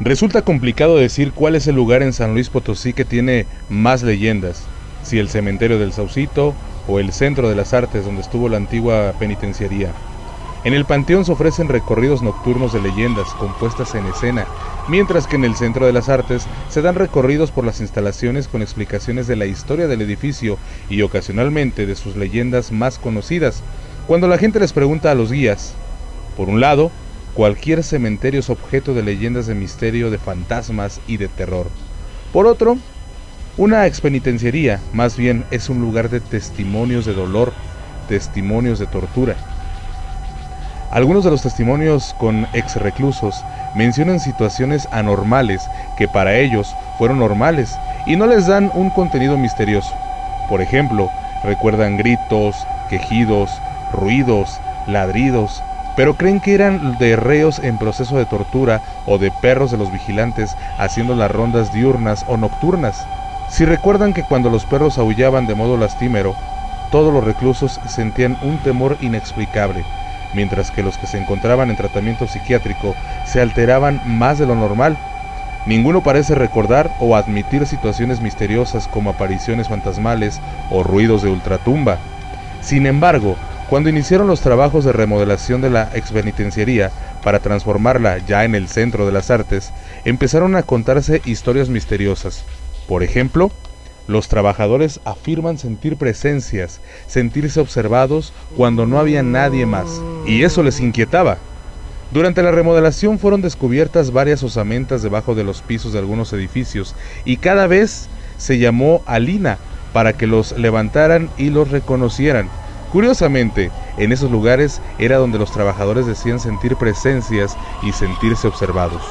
Resulta complicado decir cuál es el lugar en San Luis Potosí que tiene más leyendas, si el cementerio del Saucito o el Centro de las Artes donde estuvo la antigua penitenciaría. En el Panteón se ofrecen recorridos nocturnos de leyendas compuestas en escena, mientras que en el Centro de las Artes se dan recorridos por las instalaciones con explicaciones de la historia del edificio y ocasionalmente de sus leyendas más conocidas. Cuando la gente les pregunta a los guías, por un lado, cualquier cementerio es objeto de leyendas de misterio, de fantasmas y de terror. Por otro, una expenitenciaría más bien es un lugar de testimonios de dolor, testimonios de tortura. Algunos de los testimonios con exreclusos mencionan situaciones anormales que para ellos fueron normales y no les dan un contenido misterioso. Por ejemplo, Recuerdan gritos, quejidos, ruidos, ladridos, pero creen que eran de reos en proceso de tortura o de perros de los vigilantes haciendo las rondas diurnas o nocturnas. Si recuerdan que cuando los perros aullaban de modo lastimero, todos los reclusos sentían un temor inexplicable, mientras que los que se encontraban en tratamiento psiquiátrico se alteraban más de lo normal. Ninguno parece recordar o admitir situaciones misteriosas como apariciones fantasmales o ruidos de ultratumba. Sin embargo, cuando iniciaron los trabajos de remodelación de la expenitenciaría para transformarla ya en el centro de las artes, empezaron a contarse historias misteriosas. Por ejemplo, los trabajadores afirman sentir presencias, sentirse observados cuando no había nadie más, y eso les inquietaba. Durante la remodelación fueron descubiertas varias osamentas debajo de los pisos de algunos edificios, y cada vez se llamó a Lina para que los levantaran y los reconocieran. Curiosamente, en esos lugares era donde los trabajadores decían sentir presencias y sentirse observados.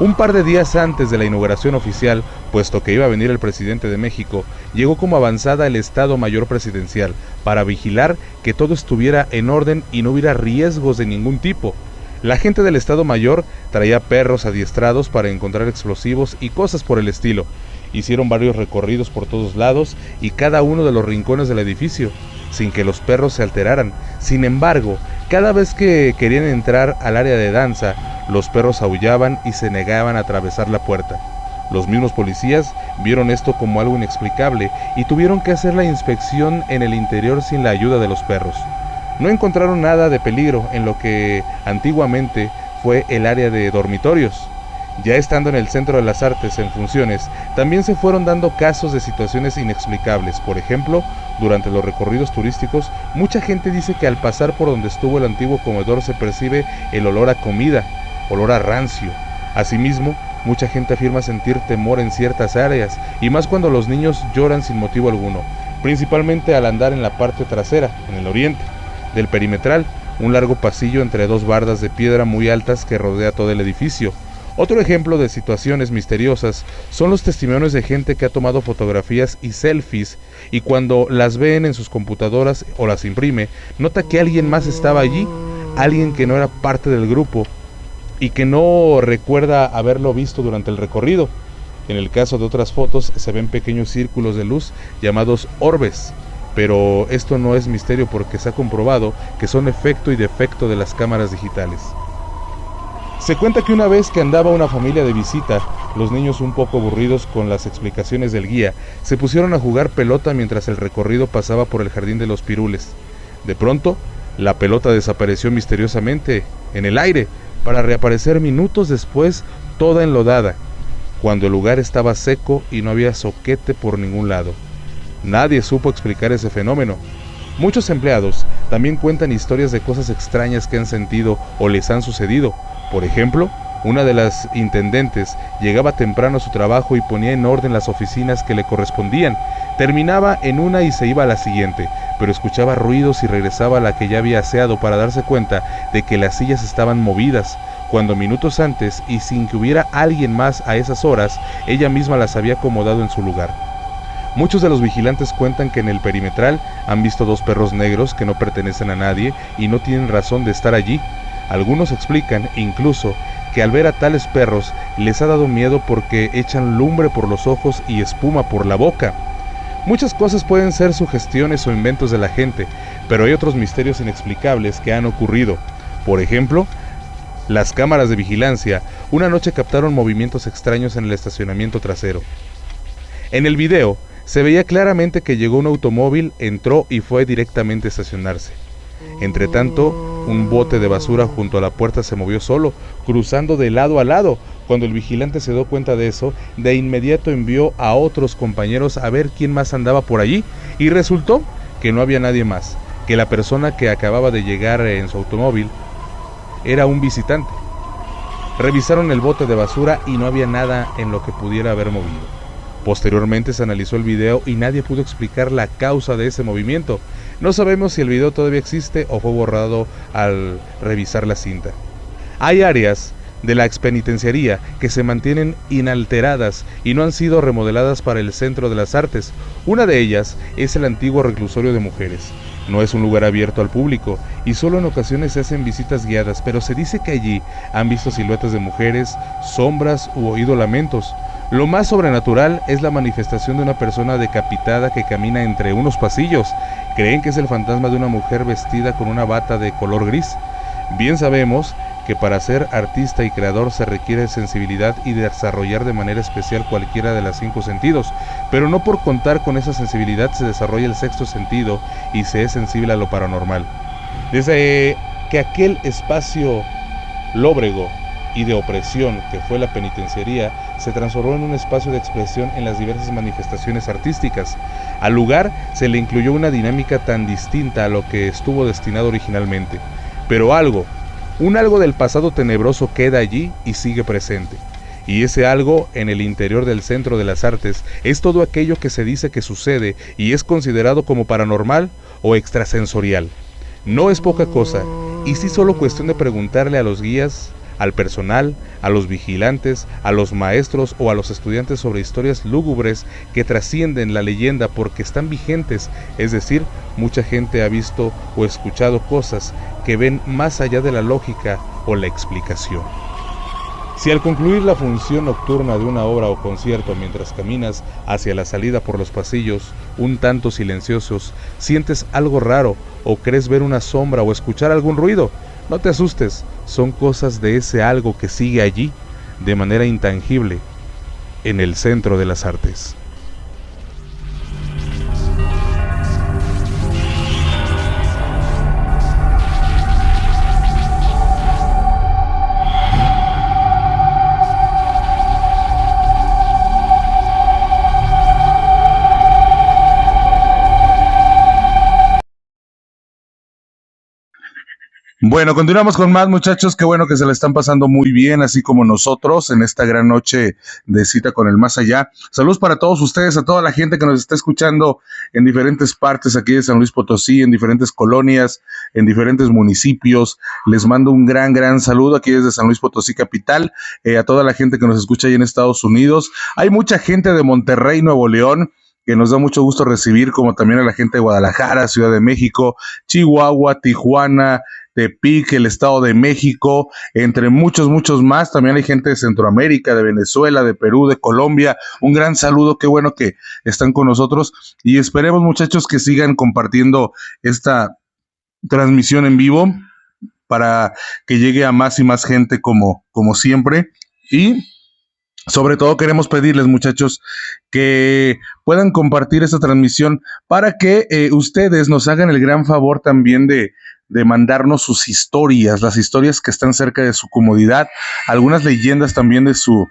Un par de días antes de la inauguración oficial, puesto que iba a venir el presidente de México, llegó como avanzada el Estado Mayor Presidencial para vigilar que todo estuviera en orden y no hubiera riesgos de ningún tipo. La gente del Estado Mayor traía perros adiestrados para encontrar explosivos y cosas por el estilo. Hicieron varios recorridos por todos lados y cada uno de los rincones del edificio, sin que los perros se alteraran. Sin embargo, cada vez que querían entrar al área de danza, los perros aullaban y se negaban a atravesar la puerta. Los mismos policías vieron esto como algo inexplicable y tuvieron que hacer la inspección en el interior sin la ayuda de los perros. No encontraron nada de peligro en lo que antiguamente fue el área de dormitorios. Ya estando en el Centro de las Artes en funciones, también se fueron dando casos de situaciones inexplicables. Por ejemplo, durante los recorridos turísticos, mucha gente dice que al pasar por donde estuvo el antiguo comedor se percibe el olor a comida, olor a rancio. Asimismo, mucha gente afirma sentir temor en ciertas áreas, y más cuando los niños lloran sin motivo alguno, principalmente al andar en la parte trasera, en el oriente, del perimetral, un largo pasillo entre dos bardas de piedra muy altas que rodea todo el edificio. Otro ejemplo de situaciones misteriosas son los testimonios de gente que ha tomado fotografías y selfies y cuando las ven en sus computadoras o las imprime, nota que alguien más estaba allí, alguien que no era parte del grupo y que no recuerda haberlo visto durante el recorrido. En el caso de otras fotos se ven pequeños círculos de luz llamados orbes, pero esto no es misterio porque se ha comprobado que son efecto y defecto de las cámaras digitales. Se cuenta que una vez que andaba una familia de visita, los niños un poco aburridos con las explicaciones del guía, se pusieron a jugar pelota mientras el recorrido pasaba por el jardín de los Pirules. De pronto, la pelota desapareció misteriosamente en el aire, para reaparecer minutos después toda enlodada, cuando el lugar estaba seco y no había zoquete por ningún lado. Nadie supo explicar ese fenómeno. Muchos empleados también cuentan historias de cosas extrañas que han sentido o les han sucedido. Por ejemplo, una de las intendentes llegaba temprano a su trabajo y ponía en orden las oficinas que le correspondían. Terminaba en una y se iba a la siguiente, pero escuchaba ruidos y regresaba a la que ya había aseado para darse cuenta de que las sillas estaban movidas, cuando minutos antes y sin que hubiera alguien más a esas horas, ella misma las había acomodado en su lugar. Muchos de los vigilantes cuentan que en el perimetral han visto dos perros negros que no pertenecen a nadie y no tienen razón de estar allí. Algunos explican incluso que al ver a tales perros les ha dado miedo porque echan lumbre por los ojos y espuma por la boca. Muchas cosas pueden ser sugestiones o inventos de la gente, pero hay otros misterios inexplicables que han ocurrido. Por ejemplo, las cámaras de vigilancia una noche captaron movimientos extraños en el estacionamiento trasero. En el video se veía claramente que llegó un automóvil, entró y fue directamente a estacionarse. Entretanto, un bote de basura junto a la puerta se movió solo, cruzando de lado a lado. Cuando el vigilante se dio cuenta de eso, de inmediato envió a otros compañeros a ver quién más andaba por allí, y resultó que no había nadie más, que la persona que acababa de llegar en su automóvil era un visitante. Revisaron el bote de basura y no había nada en lo que pudiera haber movido. Posteriormente se analizó el video y nadie pudo explicar la causa de ese movimiento. No sabemos si el video todavía existe o fue borrado al revisar la cinta. Hay áreas de la expenitenciaría que se mantienen inalteradas y no han sido remodeladas para el Centro de las Artes. Una de ellas es el antiguo reclusorio de mujeres. No es un lugar abierto al público y solo en ocasiones se hacen visitas guiadas, pero se dice que allí han visto siluetas de mujeres, sombras u oído lamentos. Lo más sobrenatural es la manifestación de una persona decapitada que camina entre unos pasillos. Creen que es el fantasma de una mujer vestida con una bata de color gris. Bien sabemos que para ser artista y creador se requiere sensibilidad y desarrollar de manera especial cualquiera de los 5 sentidos, pero no por contar con esa sensibilidad se desarrolla el sexto sentido y se es sensible a lo paranormal. Desde que aquel espacio lóbrego y de opresión que fue la penitenciaría se transformó en un espacio de expresión en las diversas manifestaciones artísticas. Al lugar se le incluyó una dinámica tan distinta a lo que estuvo destinado originalmente, pero un algo del pasado tenebroso queda allí y sigue presente. Y ese algo en el interior del Centro de las Artes es todo aquello que se dice que sucede y es considerado como paranormal o extrasensorial. No es poca cosa, y sí solo cuestión de preguntarle a los guías, al personal, a los vigilantes, a los maestros o a los estudiantes sobre historias lúgubres que trascienden la leyenda porque están vigentes, es decir, mucha gente ha visto o escuchado cosas que ven más allá de la lógica o la explicación. Si al concluir la función nocturna de una obra o concierto mientras caminas hacia la salida por los pasillos, un tanto silenciosos, sientes algo raro o crees ver una sombra o escuchar algún ruido, no te asustes, son cosas de ese algo que sigue allí, de manera intangible, en el Centro de las Artes.
Bueno, continuamos con más, muchachos. Qué bueno que se la están pasando muy bien, así como nosotros, en esta gran noche de Cita con el Más Allá. Saludos para todos ustedes, a toda la gente que nos está escuchando en diferentes partes aquí de San Luis Potosí, en diferentes colonias, en diferentes municipios. Les mando un gran saludo aquí desde San Luis Potosí capital, a toda la gente que nos escucha ahí en Estados Unidos. Hay mucha gente de Monterrey, Nuevo León, que nos da mucho gusto recibir, como también a la gente de Guadalajara, Ciudad de México, Chihuahua, Tijuana, Tepic, el Estado de México, entre muchos más. También hay gente de Centroamérica, de Venezuela, de Perú, de Colombia. Un gran saludo, qué bueno que están con nosotros y esperemos, muchachos, que sigan compartiendo esta transmisión en vivo para que llegue a más y más gente como siempre. Y sobre todo queremos pedirles, muchachos, que puedan compartir esta transmisión para que ustedes nos hagan el gran favor también de mandarnos sus historias, las historias que están cerca de su comodidad, algunas leyendas también de su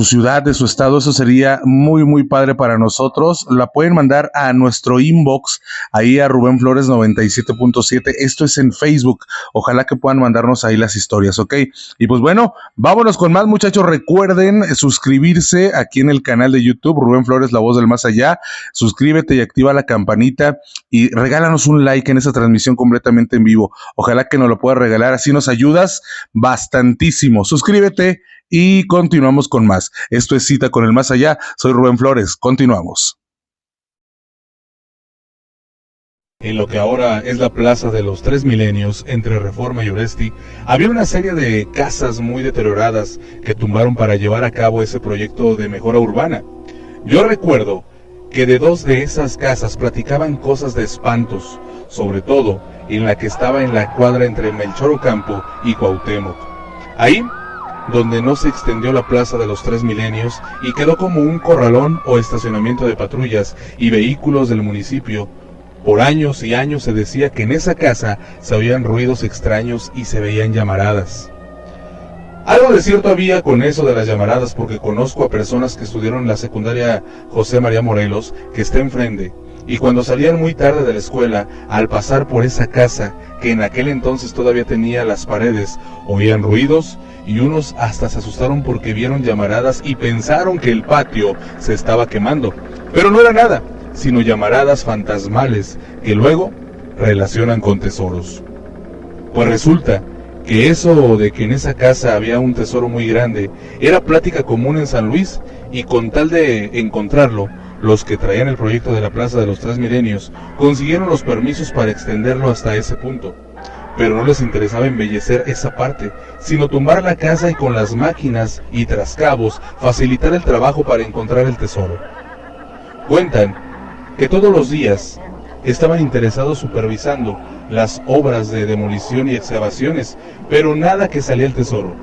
ciudad, de su estado. Eso sería muy padre para nosotros. La pueden mandar a nuestro inbox, ahí a Rubén Flores 97.7. Esto es en Facebook. Ojalá que puedan mandarnos ahí las historias, ¿ok? Y pues bueno, vámonos con más, muchachos. Recuerden suscribirse aquí en el canal de YouTube, Rubén Flores, la voz del más allá. Suscríbete y activa la campanita y regálanos un like en esta transmisión completamente en vivo. Ojalá que nos lo puedas regalar, así nos ayudas bastantísimo. Suscríbete y continuamos con más. Esto es Cita con el Más Allá. Soy Rubén Flores. Continuamos.
En lo que ahora es la Plaza de los Tres Milenios, entre Reforma y Oresti, había una serie de casas muy deterioradas que tumbaron para llevar a cabo ese proyecto de mejora urbana. Yo recuerdo que de 2 de esas casas platicaban cosas de espantos, sobre todo en la que estaba en la cuadra entre Melchor Ocampo y Cuauhtémoc. Ahí donde no se extendió la Plaza de los Tres Milenios y quedó como un corralón o estacionamiento de patrullas y vehículos del municipio. Por años y años se decía que en esa casa se oían ruidos extraños y se veían llamaradas. Algo de cierto había con eso de las llamaradas, porque conozco a personas que estudiaron la secundaria José María Morelos, que está enfrente, y cuando salían muy tarde de la escuela, al pasar por esa casa, que en aquel entonces todavía tenía las paredes, oían ruidos, y unos hasta se asustaron porque vieron llamaradas y pensaron que el patio se estaba quemando. Pero no era nada, sino llamaradas fantasmales que luego relacionan con tesoros. Pues resulta Que eso de que en esa casa había un tesoro muy grande era plática común en San Luis, y con tal de encontrarlo, los que traían el proyecto de la Plaza de los Tres Milenios consiguieron los permisos para extenderlo hasta ese punto. Pero no les interesaba embellecer esa parte, sino tumbar la casa y con las máquinas y trascabos facilitar el trabajo para encontrar el tesoro. Cuentan que todos los días estaban interesados supervisando las obras de demolición y excavaciones, pero nada que salía el tesoro.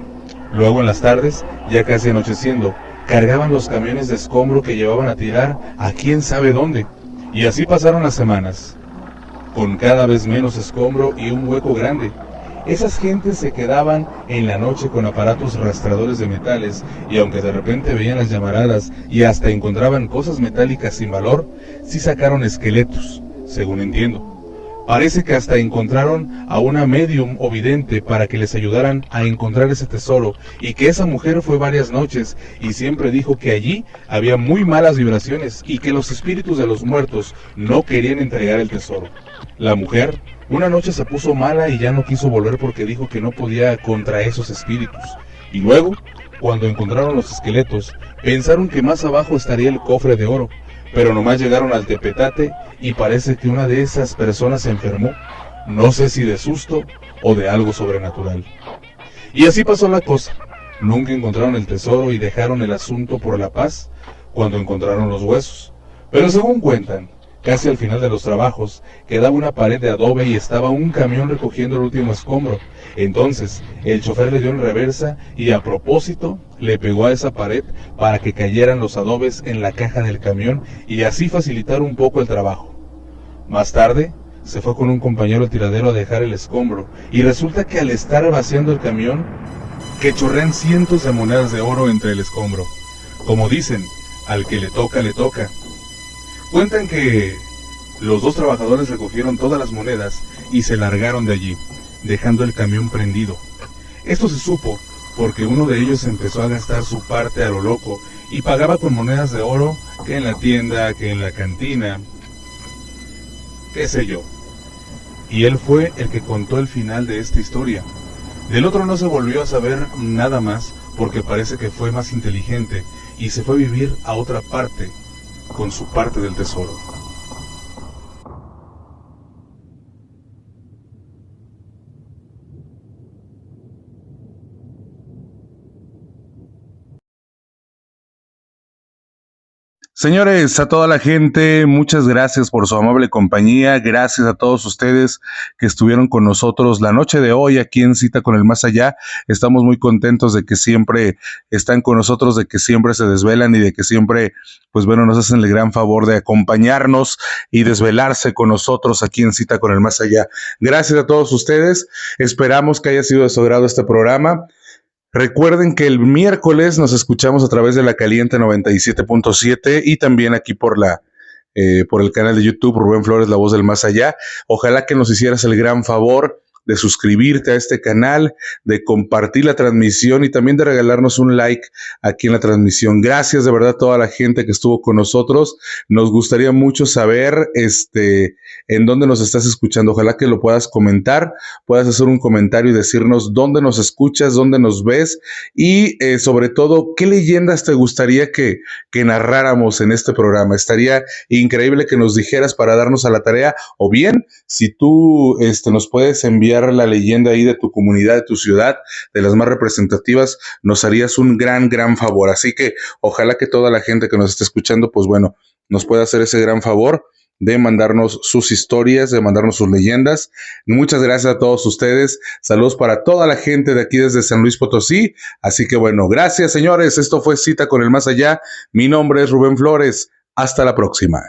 Luego en las tardes, ya casi anocheciendo, cargaban los camiones de escombro que llevaban a tirar a quién sabe dónde, y así pasaron las semanas, con cada vez menos escombro y un hueco grande. Esas gentes se quedaban en la noche con aparatos rastreadores de metales, y aunque de repente veían las llamaradas y hasta encontraban cosas metálicas sin valor, sí sacaron esqueletos, según entiendo. Parece que hasta encontraron a una medium o vidente para que les ayudaran a encontrar ese tesoro, y que esa mujer fue varias noches y siempre dijo que allí había muy malas vibraciones y que los espíritus de los muertos no querían entregar el tesoro. La mujer una noche se puso mala y ya no quiso volver porque dijo que no podía contra esos espíritus. Y luego, cuando encontraron los esqueletos, pensaron que más abajo estaría el cofre de oro, pero nomás llegaron al tepetate y parece que una de esas personas se enfermó, no sé si de susto o de algo sobrenatural. Y así pasó la cosa. Nunca encontraron el tesoro y dejaron el asunto por la paz cuando encontraron los huesos. Pero según cuentan, casi al final de los trabajos, quedaba una pared de adobe y estaba un camión recogiendo el último escombro. Entonces, el chofer le dio en reversa y a propósito le pegó a esa pared para que cayeran los adobes en la caja del camión y así facilitar un poco el trabajo. Más tarde, se fue con un compañero al tiradero a dejar el escombro, y resulta que al estar vaciando el camión, que chorrean cientos de monedas de oro entre el escombro. Como dicen, al que le toca, le toca. Cuentan que los dos trabajadores recogieron todas las monedas y se largaron de allí, dejando el camión prendido. Esto se supo porque uno de ellos empezó a gastar su parte a lo loco y pagaba con monedas de oro, que en la tienda, que en la cantina, qué sé yo. Y él fue el que contó el final de esta historia. Del otro no se volvió a saber nada más porque parece que fue más inteligente y se fue a vivir a otra parte con su parte del tesoro.
Señores, a toda la gente, muchas gracias por su amable compañía, gracias a todos ustedes que estuvieron con nosotros la noche de hoy aquí en Cita con el Más Allá. Estamos muy contentos de que siempre están con nosotros, de que siempre se desvelan y de que siempre, pues bueno, nos hacen el gran favor de acompañarnos y desvelarse con nosotros aquí en Cita con el Más Allá. Gracias a todos ustedes, esperamos que haya sido de su agrado este programa. Recuerden que el miércoles nos escuchamos a través de La Caliente 97.7 y también aquí por el canal de YouTube Rubén Flores, La Voz del Más Allá. Ojalá que nos hicieras el gran favor de suscribirte a este canal, de compartir la transmisión y también de regalarnos un like aquí en la transmisión. Gracias de verdad a toda la gente que estuvo con nosotros. Nos gustaría mucho saber en dónde nos estás escuchando. Ojalá que lo puedas comentar, puedas hacer un comentario y decirnos dónde nos escuchas, dónde nos ves y sobre todo, qué leyendas te gustaría que narráramos en este programa. Estaría increíble que nos dijeras para darnos a la tarea, o bien, si tú nos puedes enviar la leyenda ahí de tu comunidad, de tu ciudad, de las más representativas, nos harías un gran favor. Así que ojalá que toda la gente que nos esté escuchando, pues bueno, nos pueda hacer ese gran favor de mandarnos sus historias, de mandarnos sus leyendas. Muchas gracias a todos ustedes. Saludos para toda la gente de aquí desde San Luis Potosí. Así que bueno, gracias señores. Esto fue Cita con el Más Allá. Mi nombre es Rubén Flores. Hasta la próxima.